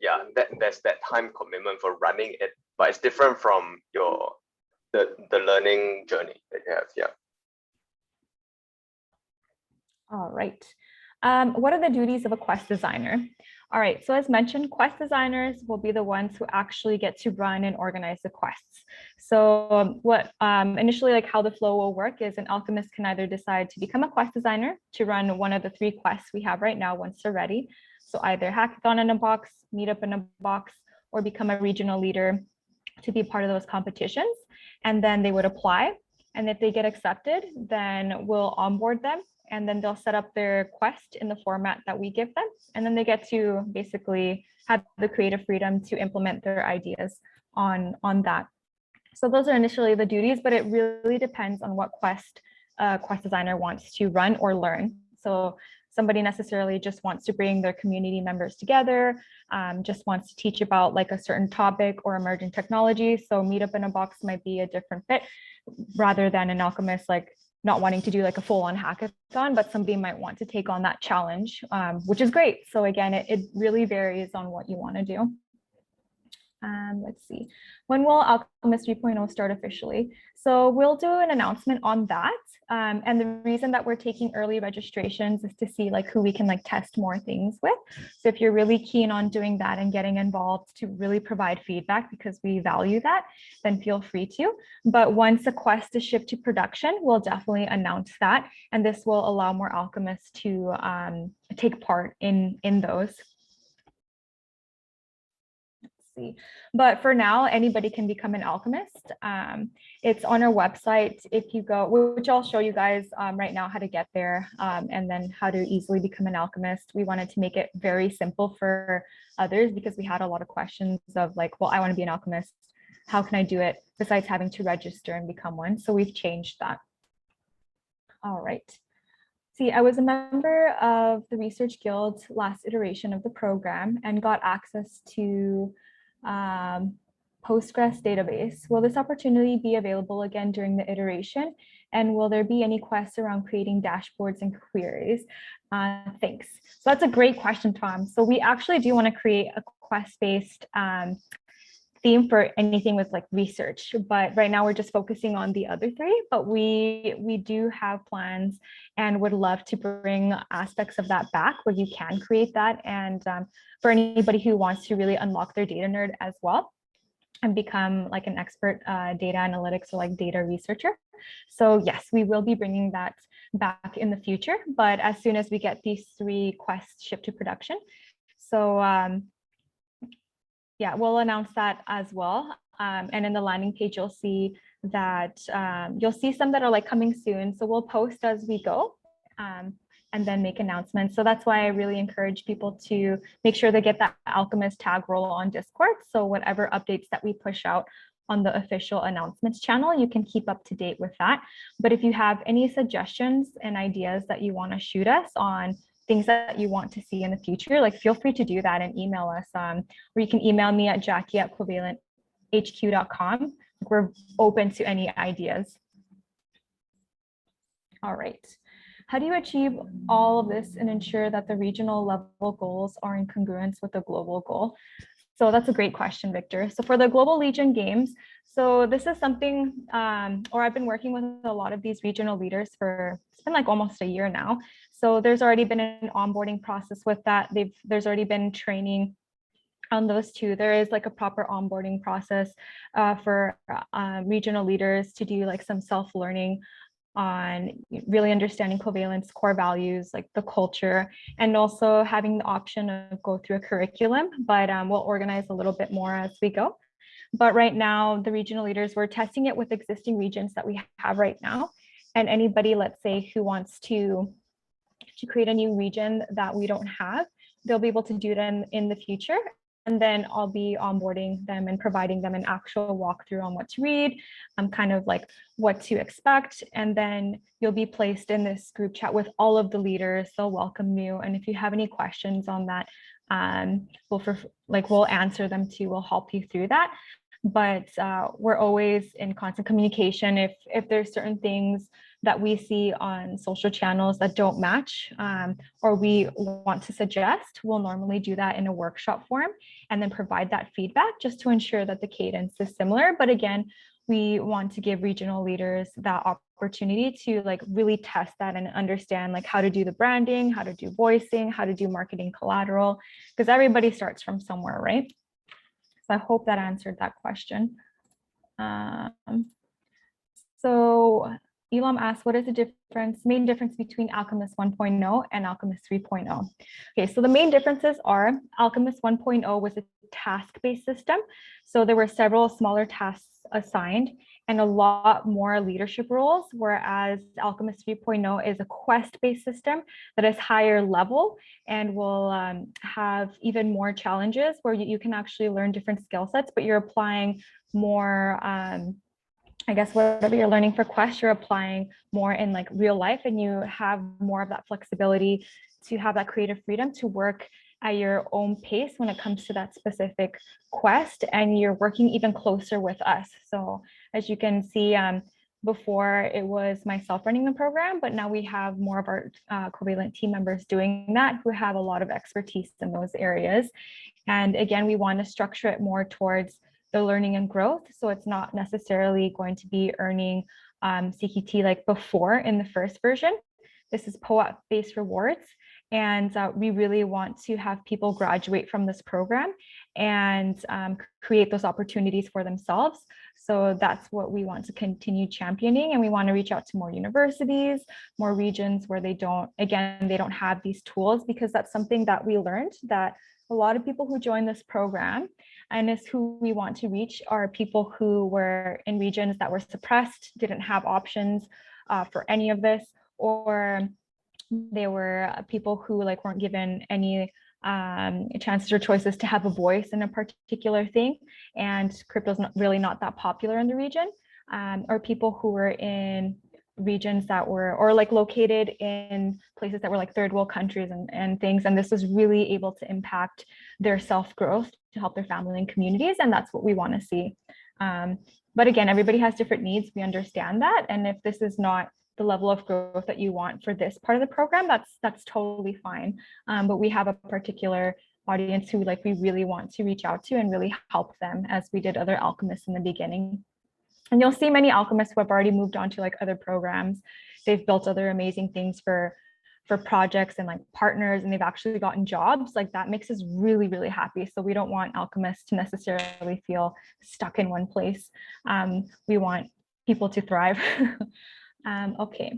yeah, there's that time commitment for running it, but it's different from the learning journey that you have. Yeah. All right. What are the duties of a quest designer? All right, so as mentioned, quest designers will be the ones who actually get to run and organize the quests. So what initially, like how the flow will work is an alchemist can either decide to become a quest designer to run one of the 3 quests we have right now once they're ready. So either Hackathon in a Box, Meetup in a Box, or become a regional leader to be part of those competitions. And then they would apply. And if they get accepted, then we'll onboard them. And then they'll set up their quest in the format that we give them. And then they get to basically have the creative freedom to implement their ideas on that. So those are initially the duties, but it really depends on what quest a quest designer wants to run or learn. So somebody necessarily just wants to bring their community members together, just wants to teach about like a certain topic or emerging technology. So Meetup in a Box might be a different fit rather than an alchemist like not wanting to do like a full-on hackathon, but somebody might want to take on that challenge, which is great. So again, it really varies on what you want to do. Let's see, when will Alchemist 3.0 start officially? So we'll do an announcement on that. And the reason that we're taking early registrations is to see like who we can like test more things with. So if you're really keen on doing that and getting involved to really provide feedback, because we value that, then feel free to. But once the quest is shipped to production, we'll definitely announce that. And this will allow more alchemists to take part in those. But for now, anybody can become an alchemist. It's on our website. If you go, which I'll show you guys right now how to get there, and then how to easily become an alchemist. We wanted to make it very simple for others because we had a lot of questions of like, well, I want to be an alchemist. How can I do it besides having to register and become one? So we've changed that. All right. See, I was a member of the Research Guild's last iteration of the program and got access to Postgres database. Will this opportunity be available again during the iteration? And will there be any quests around creating dashboards and queries? Thanks. So that's a great question, Tom. So we actually do want to create a quest-based theme for anything with like research, but right now we're just focusing on the other 3, but we do have plans and would love to bring aspects of that back where you can create that. And for anybody who wants to really unlock their data nerd as well and become like an expert data analytics or like data researcher. So yes, we will be bringing that back in the future, but as soon as we get these 3 quests shipped to production. So yeah, we'll announce that as well. And in the landing page, you'll see that you'll see some that are like coming soon. So we'll post as we go and then make announcements. So that's why I really encourage people to make sure they get that Alchemist tag role on Discord. So whatever updates that we push out on the official announcements channel, you can keep up to date with that. But if you have any suggestions and ideas that you want to shoot us on things that you want to see in the future, like feel free to do that and email us, or you can email me at jackie@covalenthq.com. We're open to any ideas. All right. How do you achieve all of this and ensure that the regional level goals are in congruence with the global goal? So that's a great question, Victor. So for the Global Legion Games, so this is something, or I've been working with a lot of these regional leaders for, it's been like almost a year now. So there's already been an onboarding process with that. There's already been training on those 2. There is like a proper onboarding process for regional leaders to do like some self-learning on really understanding Covalent's core values, like the culture, and also having the option of go through a curriculum, but we'll organize a little bit more as we go. But right now, the regional leaders, we're testing it with existing regions that we have right now. And anybody, let's say, who wants to create a new region that we don't have, they'll be able to do it in the future. And then I'll be onboarding them and providing them an actual walkthrough on what to read, kind of like what to expect. And then you'll be placed in this group chat with all of the leaders. They'll welcome you. And if you have any questions on that, we'll answer them too. We'll help you through that. But we're always in constant communication. If there's certain things that we see on social channels that don't match or we want to suggest, we'll normally do that in a workshop form and then provide that feedback just to ensure that the cadence is similar. But again, we want to give regional leaders that opportunity to like really test that and understand like how to do the branding, how to do voicing, how to do marketing collateral, because everybody starts from somewhere, right? So I hope that answered that question. So Elam asked, what is the main difference between Alchemist 1.0 and Alchemist 3.0? Okay, so the main differences are Alchemist 1.0 was a task-based system. So there were several smaller tasks assigned and a lot more leadership roles, whereas Alchemist 3.0 is a quest-based system that is higher level and will have even more challenges where you can actually learn different skill sets, but you're applying more, I guess whatever you're learning for Quest, you're applying more in like real life, and you have more of that flexibility to have that creative freedom to work at your own pace when it comes to that specific quest, and you're working even closer with us. So as you can see, before it was myself running the program, but now we have more of our Covalent team members doing that who have a lot of expertise in those areas. And again, we want to structure it more towards the learning and growth. So it's not necessarily going to be earning CQT like before in the first version. This is POAP-based rewards. And we really want to have people graduate from this program and create those opportunities for themselves. So that's what we want to continue championing. And we want to reach out to more universities, more regions where they don't have these tools, because that's something that we learned, that a lot of people who join this program and is who we want to reach are people who were in regions that were suppressed, didn't have options for any of this, or they were people who like weren't given any chances or choices to have a voice in a particular thing, and crypto's really not that popular in the region, or people who were in regions that were, or like located in places that were like third world countries and things, and this was really able to impact their self-growth to help their family and communities, and that's what we want to see. But again, everybody has different needs, we understand that, and if this is not the level of growth that you want for this part of the program, that's totally fine. But we have a particular audience who like we really want to reach out to and really help them, as we did other alchemists in the beginning. And you'll see many alchemists who have already moved on to like other programs. They've built other amazing things for projects and like partners, and they've actually gotten jobs. Like that makes us really, really happy. So we don't want alchemists to necessarily feel stuck in one place. We want people to thrive. Okay.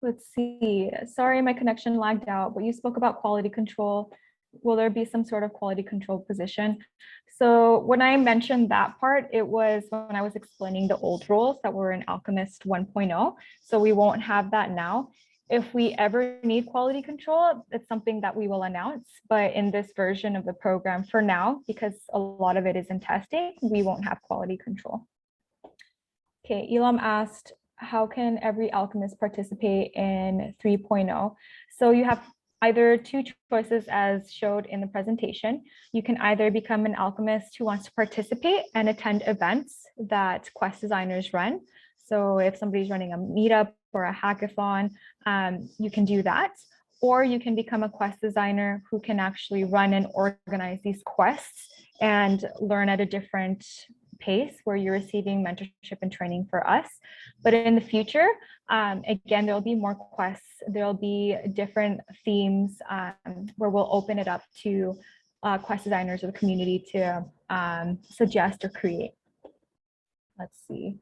Let's see. Sorry, my connection lagged out, but you spoke about quality control. Will there be some sort of quality control position? So when I mentioned that part, it was when I was explaining the old roles that were in Alchemist 1.0. So we won't have that now. If we ever need quality control, it's something that we will announce. But in this version of the program for now, because a lot of it is in testing, we won't have quality control. Okay, Elam asked, how can every alchemist participate in 3.0? So you have either two choices as showed in the presentation. You can either become an alchemist who wants to participate and attend events that Quest designers run. So if somebody's running a meetup or a hackathon, you can do that. Or you can become a Quest designer who can actually run and organize these quests and learn at a different pace where you're receiving mentorship and training for us. But in the future, again, there'll be more quests, there'll be different themes where we'll open it up to quest designers or the community to suggest or create. Let's see.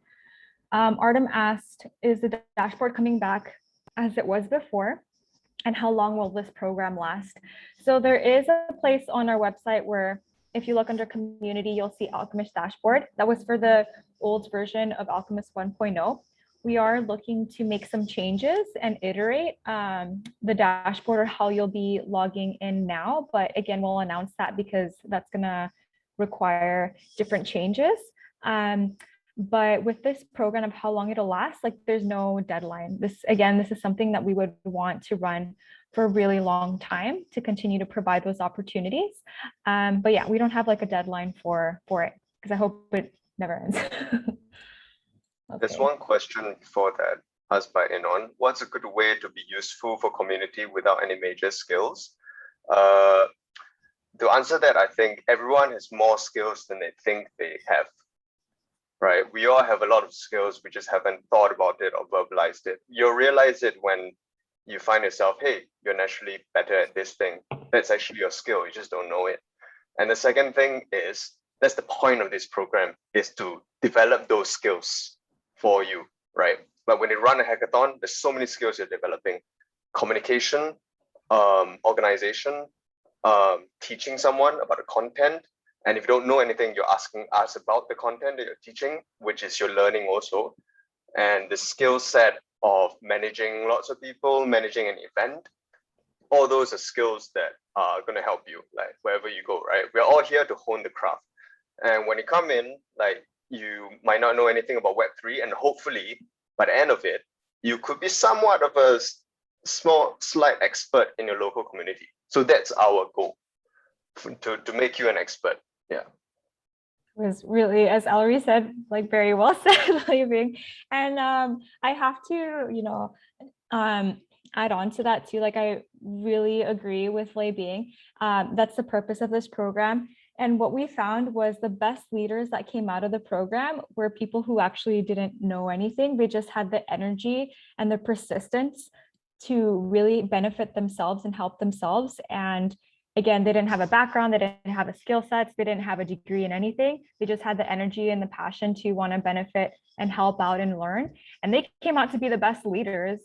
Artem asked, is the dashboard coming back as it was before? And how long will this program last? So there is a place on our website where if you look under community, you'll see Alchemist dashboard. That was for the old version of Alchemist 1.0. We are looking to make some changes and iterate the dashboard or how you'll be logging in now. But again, we'll announce that because that's gonna require different changes. But with this program of how long it'll last, like there's no deadline. This is something that we would want to run for a really long time to continue to provide those opportunities. But yeah, we don't have like a deadline for it because I hope it never ends. There's one question before that asked by Inon. What's a good way to be useful for community without any major skills? To answer that, I think everyone has more skills than they think they have. Right? We all have a lot of skills, we just haven't thought about it or verbalized it. You'll realize it when you find yourself, hey, you're naturally better at this thing. That's actually your skill, you just don't know it. And the second thing is, that's the point of this program, is to develop those skills for you, right? But when you run a hackathon, there's so many skills you're developing. Communication, organization, teaching someone about the content. And if you don't know anything, you're asking us about the content that you're teaching, which is your learning also. And the skill set of managing lots of people, managing an event, all those are skills that are going to help you, like wherever you go, right? We're all here to hone the craft. And when you come in, like you might not know anything about Web3, and hopefully by the end of it, you could be somewhat of a slight expert in your local community. So that's our goal, to make you an expert. Yeah. It was really, as Ellery said, like very well said, leaving. And I have to, add on to that too. Like I really agree with Lei Bing. That's the purpose of this program. And what we found was the best leaders that came out of the program were people who actually didn't know anything. They just had the energy and the persistence to really benefit themselves and help themselves. And again, they didn't have a background, they didn't have a skill sets, they didn't have a degree in anything. They just had the energy and the passion to want to benefit and help out and learn. And they came out to be the best leaders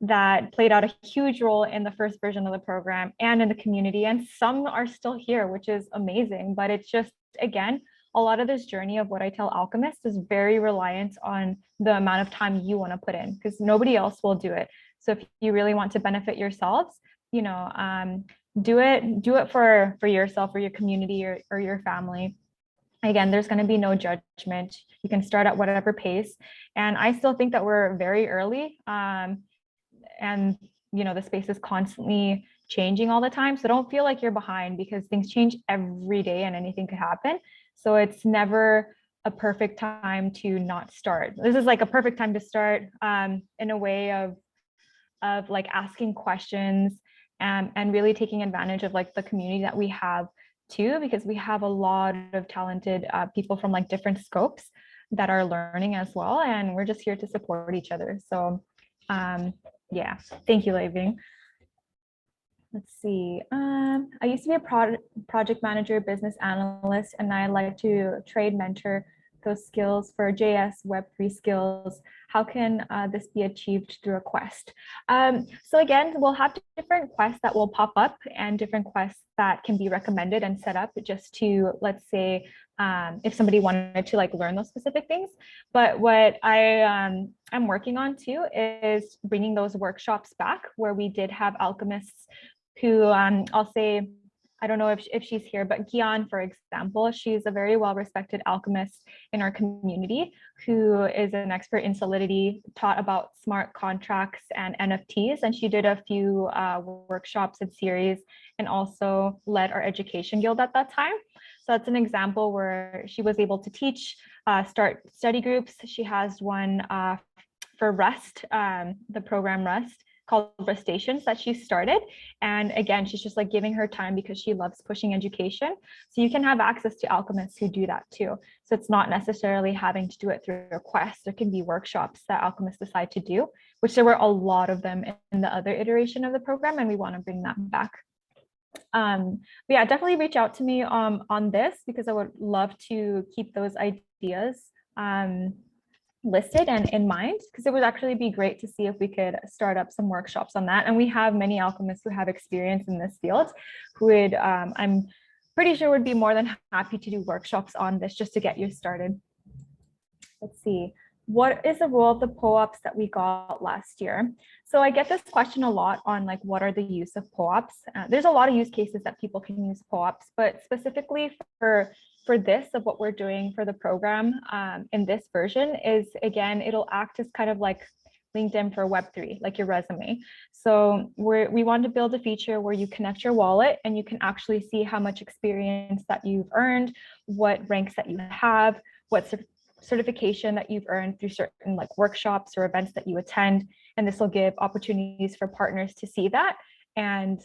that played out a huge role in the first version of the program and in the community. And some are still here, which is amazing. But it's just, again, a lot of this journey of what I tell alchemists is very reliant on the amount of time you want to put in, because nobody else will do it. So if you really want to benefit yourselves, do it for yourself or your community or your family. Again, there's going to be no judgment. You can start at whatever pace. And I still think that we're very early. And the space is constantly changing all the time. So don't feel like you're behind, because things change every day and anything could happen. So it's never a perfect time to not start. This is like a perfect time to start in a way of like asking questions and really taking advantage of like the community that we have too, because we have a lot of talented people from like different scopes that are learning as well. And we're just here to support each other. So yeah, thank you, Lei Bing. Let's see. I used to be a project manager, business analyst, and I like to trade mentor those skills for JS Web3 skills. How can this be achieved through a quest? So again, we'll have different quests that will pop up and different quests that can be recommended and set up just to, let's say, if somebody wanted to like learn those specific things. But what I'm working on too is bringing those workshops back where we did have alchemists who I'll say, I don't know if she's here, but Gian, for example, she's a very well-respected alchemist in our community who is an expert in Solidity, taught about smart contracts and NFTs. And she did a few workshops and series and also led our education guild at that time. So that's an example where she was able to teach, start study groups. She has one for Rust, the program Rust, called Rustations that she started. And again, she's just like giving her time because she loves pushing education. So you can have access to alchemists who do that too. So it's not necessarily having to do it through a quest. There can be workshops that alchemists decide to do, which there were a lot of them in the other iteration of the program, and we want to bring that back. But yeah, definitely reach out to me on this, because I would love to keep those ideas listed and in mind, because it would actually be great to see if we could start up some workshops on that. And we have many alchemists who have experience in this field who would, I'm pretty sure would be more than happy to do workshops on this just to get you started. Let's see. What is the role of the POAPs that we got last year? So I get this question a lot on like, what are the use of POAPs? There's a lot of use cases that people can use POAPs, but specifically for this of what we're doing for the program in this version is, again, it'll act as kind of like LinkedIn for Web3, like your resume. So we want to build a feature where you connect your wallet and you can actually see how much experience that you've earned, what ranks that you have, what certification that you've earned through certain like workshops or events that you attend. And this will give opportunities for partners to see that. And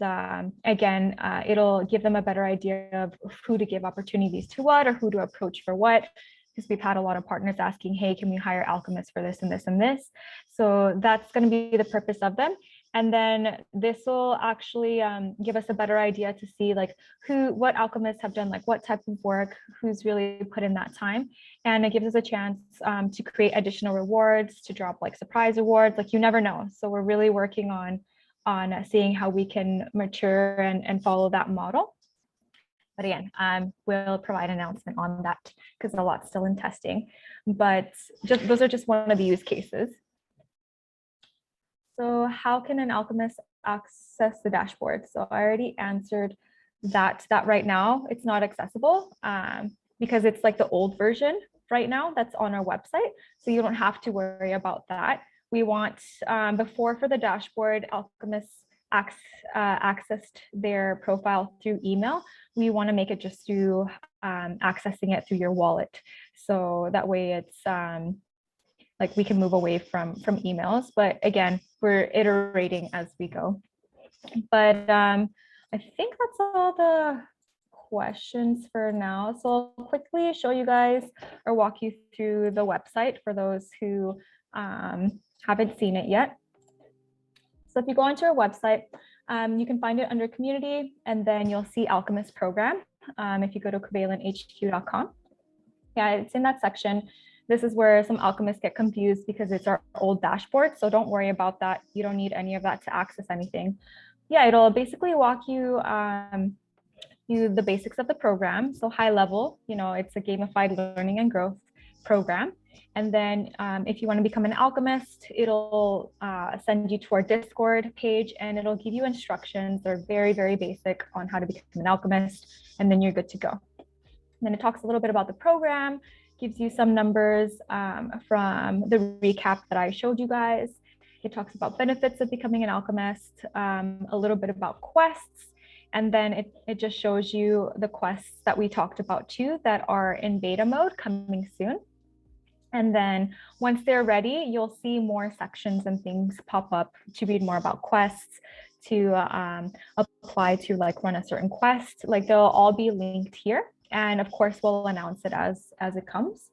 again, it'll give them a better idea of who to give opportunities to what, or who to approach for what, because we've had a lot of partners asking, hey, can we hire alchemists for this and this and this? So that's going to be the purpose of them. And then this will actually give us a better idea to see like what alchemists have done, like what type of work, who's really put in that time. And it gives us a chance to create additional rewards, to drop like surprise rewards, like you never know. So we're really working on seeing how we can mature and follow that model. But again, we'll provide an announcement on that because a lot's still in testing. But those are just one of the use cases. So how can an alchemist access the dashboard? So I already answered that right now it's not accessible because it's like the old version right now that's on our website. So you don't have to worry about that. We want, before for the dashboard, alchemists accessed their profile through email. We want to make it just through accessing it through your wallet. So that way it's like we can move away from emails. But again, we're iterating as we go. But I think that's all the questions for now. So I'll quickly show you guys or walk you through the website for those who haven't seen it yet. So if you go onto our website, you can find it under community, and then you'll see Alchemist Program. If you go to covalenthq.com, yeah, it's in that section. This is where some alchemists get confused because it's our old dashboard. So don't worry about that. You don't need any of that to access anything. Yeah, it'll basically walk you through the basics of the program. So high level, it's a gamified learning and growth program. And then if you want to become an alchemist, it'll send you to our Discord page, and it'll give you instructions. They're very, very basic on how to become an alchemist, and then you're good to go. And then it talks a little bit about the program, gives you some numbers from the recap that I showed you guys. It talks about benefits of becoming an alchemist, a little bit about quests, and then it just shows you the quests that we talked about too that are in beta mode coming soon. And then once they're ready, you'll see more sections and things pop up to read more about quests, to apply to like run a certain quest. Like they'll all be linked here. And of course, we'll announce it as it comes.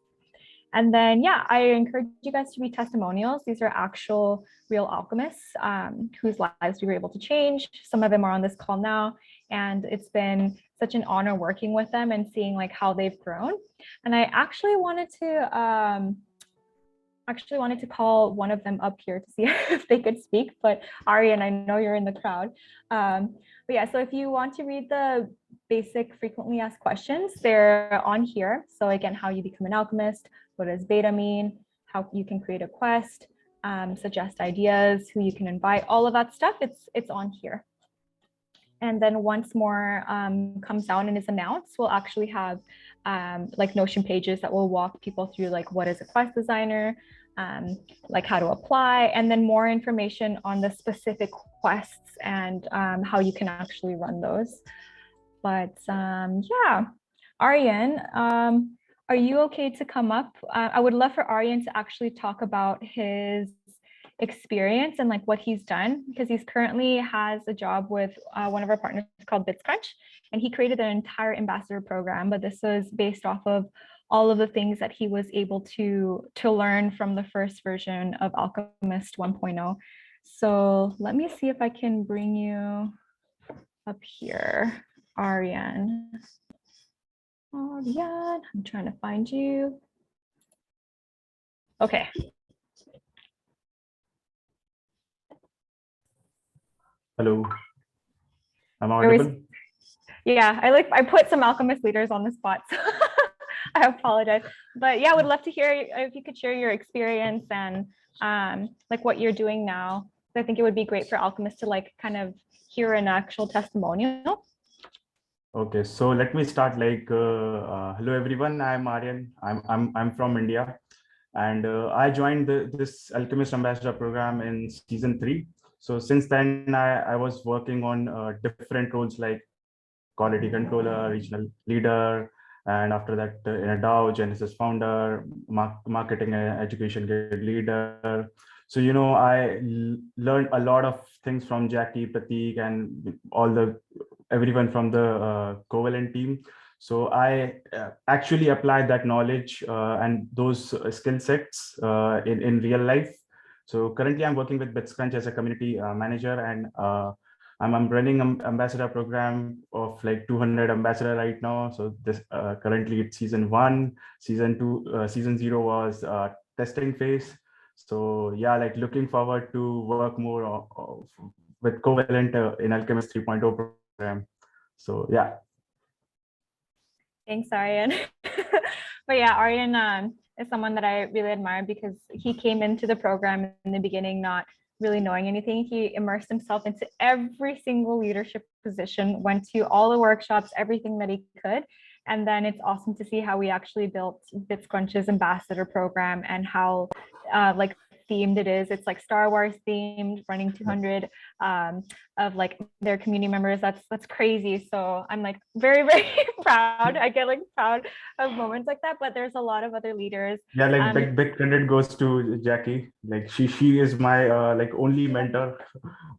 And then, yeah, I encourage you guys to read testimonials. These are actual real alchemists whose lives we were able to change. Some of them are on this call now, and it's been such an honor working with them and seeing like how they've grown. And I actually wanted to call one of them up here to see if they could speak, but Aryan, I know you're in the crowd. But yeah, so if you want to read the basic frequently asked questions, they're on here. So again, how you become an alchemist, what does beta mean, how you can create a quest, suggest ideas, who you can invite, all of that stuff, it's on here. And then once more comes out and is announced, we'll actually have like Notion pages that will walk people through like what is a quest designer, like how to apply, and then more information on the specific quests and how you can actually run those. But yeah, Aryan, are you okay to come up? I would love for Aryan to actually talk about his experience and like what he's done, because he's currently has a job with one of our partners called BitsCrunch, and he created an entire ambassador program, but this was based off of all of the things that he was able to learn from the first version of Alchemist 1.0. So let me see if I can bring you up here, Aryan. Aryan, I'm trying to find you. Okay. Hello, I'm There was- audible. Yeah, I put some Alchemist leaders on the spot. So I apologize. But yeah, I would love to hear if you could share your experience and like what you're doing now. I think it would be great for Alchemists to like kind of hear an actual testimonial. Okay, so let me start. Hello everyone. I'm Aryan. I'm from India, and I joined this Alchemist Ambassador program in season 3. So since then, I was working on different roles like quality controller, regional leader, and after that in a DAO, Genesis founder, marketing education guild leader. So, I learned a lot of things from Jackie, Pratik, and everyone from the Covalent team. So I actually applied that knowledge and those skill sets in real life. So currently I'm working with BitsCrunch as a community manager, and I'm running an ambassador program of like 200 ambassador right now. So this currently it's season 1, season 2, season 0 was testing phase. So yeah, like looking forward to work more with Covalent in Alchemist 3.0 program. So yeah. Thanks, Aryan. But yeah, Aryan is someone that I really admire because he came into the program in the beginning not really knowing anything. He immersed himself into every single leadership position, went to all the workshops, everything that he could. And then it's awesome to see how we actually built BitsCrunch's ambassador program and how like themed it is. It's like Star Wars themed, running 200 of like their community members. That's crazy. So I'm like very, very proud. I get like proud of moments like that, but there's a lot of other leaders. Yeah, like big credit goes to Jackie. Like she is my like only mentor,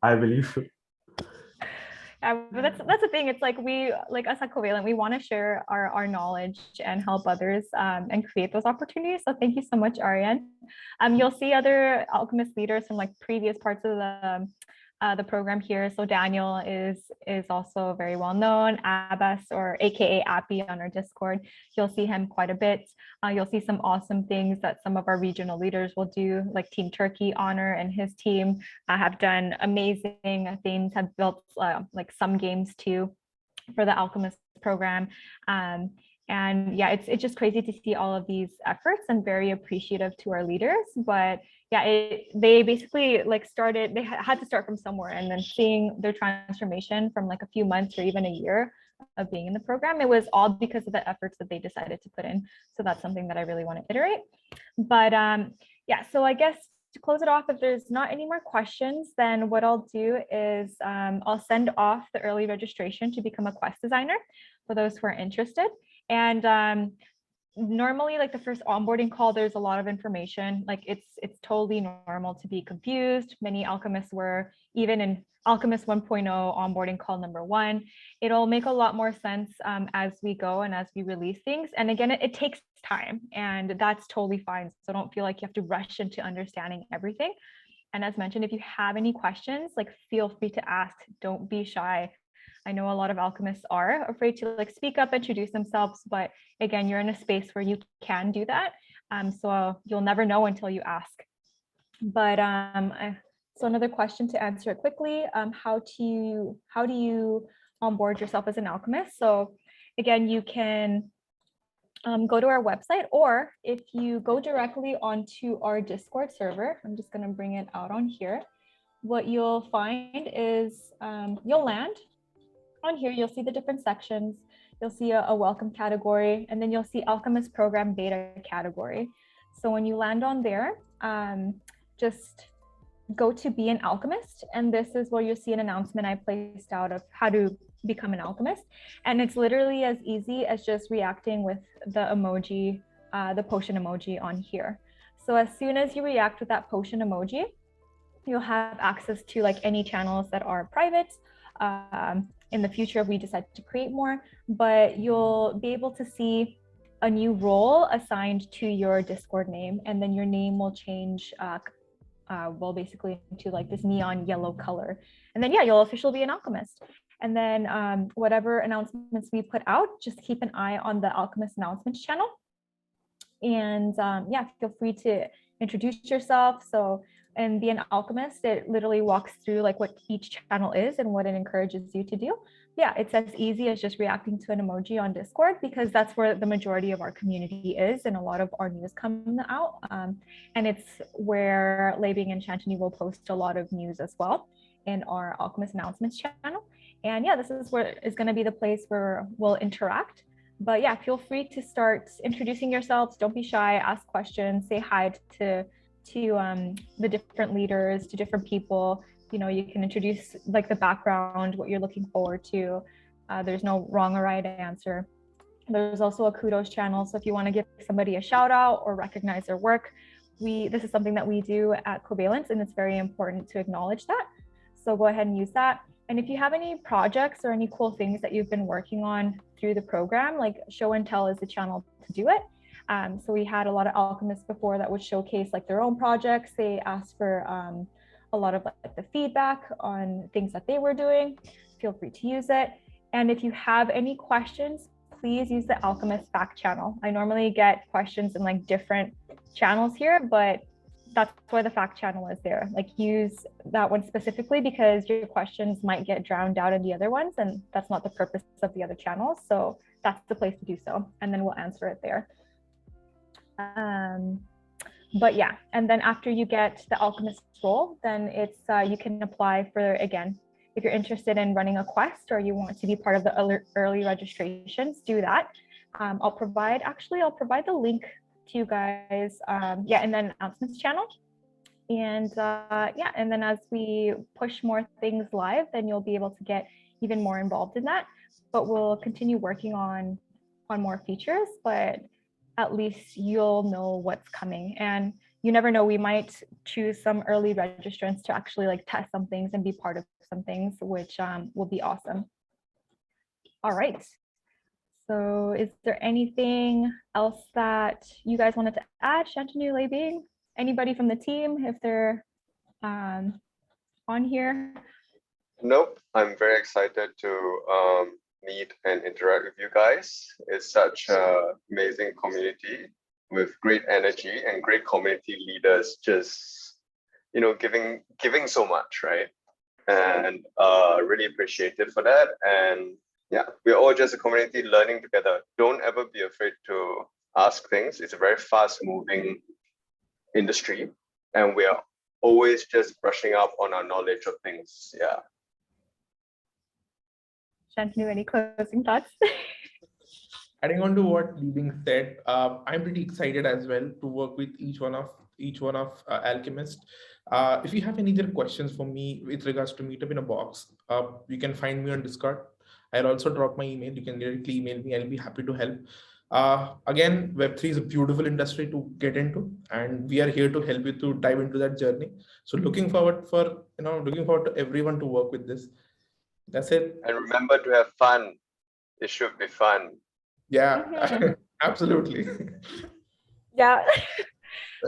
I believe. But that's the thing. It's like we, like us at Covalent, we want to share our knowledge and help others and create those opportunities. So thank you so much, Aryan. You'll see other Alchemist leaders from like previous parts of the program here. So Daniel is also very well known. Abbas, or AKA Appy, on our Discord. You'll see him quite a bit. You'll see some awesome things that some of our regional leaders will do, like Team Turkey, Honor and his team have done amazing things, have built like some games too for the Alchemist program. And yeah, it's just crazy to see all of these efforts and very appreciative to our leaders. But yeah, they basically like started, they had to start from somewhere, and then seeing their transformation from like a few months or even a year of being in the program, it was all because of the efforts that they decided to put in. So that's something that I really want to iterate. But yeah, so I guess to close it off, if there's not any more questions, then what I'll do is I'll send off the early registration to become a quest designer for those who are interested. And normally, like the first onboarding call, there's a lot of information. Like it's totally normal to be confused. Many alchemists were, even in Alchemist 1.0 onboarding call number 1. It'll make a lot more sense as we go and as we release things. And again, it takes time, and that's totally fine. So don't feel like you have to rush into understanding everything. And as mentioned, if you have any questions, like feel free to ask. Don't be shy. I know a lot of alchemists are afraid to like speak up, introduce themselves, but again, you're in a space where you can do that. So you'll never know until you ask. But so another question to answer it quickly, how do you onboard yourself as an alchemist? So again, you can go to our website, or if you go directly onto our Discord server, I'm just going to bring it out on here. What you'll find is you'll land on here. You'll see the different sections. You'll see a welcome category, and then you'll see Alchemist Program Beta category. So when you land on there, just go to Be an Alchemist, and this is where you'll see an announcement I placed out of how to become an alchemist. And it's literally as easy as just reacting with the emoji, the potion emoji on here. So as soon as you react with that potion emoji, you'll have access to like any channels that are private. In the future, if we decide to create more, but you'll be able to see a new role assigned to your Discord name, and then your name will change well, basically into like this neon yellow color. And then yeah, you'll officially be an alchemist. And then whatever announcements we put out, just keep an eye on the Alchemist announcements channel. And yeah, feel free to introduce yourself. So in Be an Alchemist, it literally walks through like what each channel is and what it encourages you to do. Yeah, it's as easy as just reacting to an emoji on Discord, because that's where the majority of our community is and a lot of our news come out. And it's where Leibing and Shantanu will post a lot of news as well in our Alchemist announcements channel. And yeah, this is where is going to be the place where we'll interact. But yeah, feel free to start introducing yourselves. Don't be shy, ask questions, say hi to the different leaders, to different people. You know, you can introduce like the background, what you're looking forward to. There's no wrong or right answer. There's also a kudos channel. So if you want to give somebody a shout out or recognize their work, this is something that we do at Covalent, and it's very important to acknowledge that. So go ahead and use that. And if you have any projects or any cool things that you've been working on through the program, like Show and Tell is the channel to do it. So we had a lot of alchemists before that would showcase like their own projects. They asked for a lot of like the feedback on things that they were doing. Feel free to use it. And if you have any questions, please use the Alchemist back channel. I normally get questions in like different channels here, but that's why the fact channel is there. Like use that one specifically because your questions might get drowned out in the other ones, and that's not the purpose of the other channels. So that's the place to do so. And then we'll answer it there. But yeah, and then after you get the Alchemist role, then it's you can apply for, again, if you're interested in running a quest or you want to be part of the early registrations, do that. I'll provide the link to you guys, in the announcements channel. And and then as we push more things live, then you'll be able to get even more involved in that. But we'll continue working on more features, but at least you'll know what's coming. And you never know, we might choose some early registrants to actually like test some things and be part of some things, which will be awesome. All right. So is there anything else that you guys wanted to add? Shantanu, Leibing, anybody from the team, if they're on here? Nope, I'm very excited to meet and interact with you guys. It's such an amazing community with great energy and great community leaders, just, you know, giving so much, right? And really appreciated for that. And yeah, we're all just a community learning together. Don't ever be afraid to ask things. It's a very fast moving industry, and we are always just brushing up on our knowledge of things. Yeah. Shantanu, any closing thoughts? Adding on to what Leibing said, I'm pretty excited as well to work with each one of Alchemist. If you have any other questions for me with regards to Meetup in a Box, you can find me on Discord. I'll also drop my email. You can directly email me. I'll be happy to help. Again, Web3 is a beautiful industry to get into, and we are here to help you to dive into that journey. So looking forward to everyone to work with this. That's it. And remember to have fun. It should be fun. Yeah, absolutely. Yeah.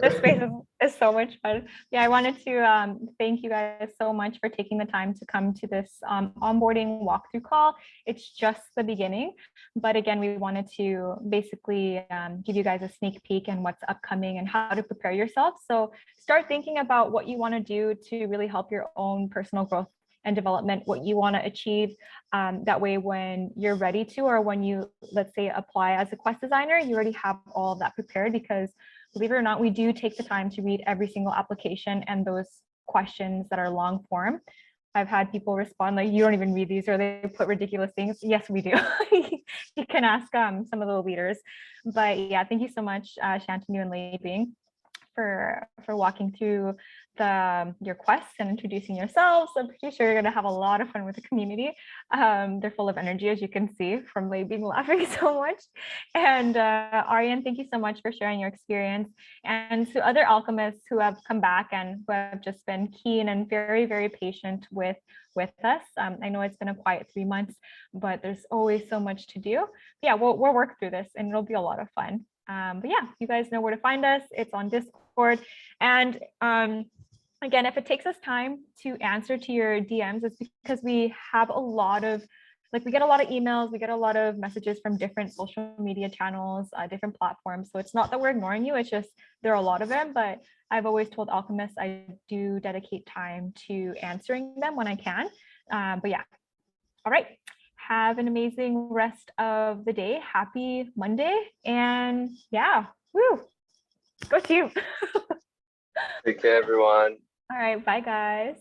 This space is so much fun. Yeah, I wanted to thank you guys so much for taking the time to come to this onboarding walkthrough call. It's just the beginning, but again, we wanted to basically give you guys a sneak peek and what's upcoming and how to prepare yourself. So start thinking about what you want to do to really help your own personal growth and development, what you want to achieve. That way, when you're ready to, or when you, let's say, apply as a quest designer, you already have all of that prepared, because believe it or not, we do take the time to read every single application and those questions that are long form. I've had people respond like, you don't even read these, or they put ridiculous things. Yes, we do. You can ask some of the leaders. But yeah, thank you so much, Shantanu and Leibing, for walking through your quests and introducing yourselves. I'm pretty sure you're going to have a lot of fun with the community. They're full of energy, as you can see from Leibing laughing so much. And Aryan, thank you so much for sharing your experience. And to other alchemists who have come back and who have just been keen and very, very patient with us. I know it's been a quiet 3 months, but there's always so much to do. But yeah, we'll work through this and it'll be a lot of fun. But yeah, you guys know where to find us. It's on Discord. And again, if it takes us time to answer to your DMs, it's because we have a lot of like we get a lot of emails, we get a lot of messages from different social media channels, different platforms. So it's not that we're ignoring you, it's just there are a lot of them, but I've always told Alchemists I do dedicate time to answering them when I can. But yeah, all right. Have an amazing rest of the day. Happy Monday. And yeah, woo, go team. Take care, everyone. All right, bye guys.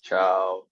Ciao.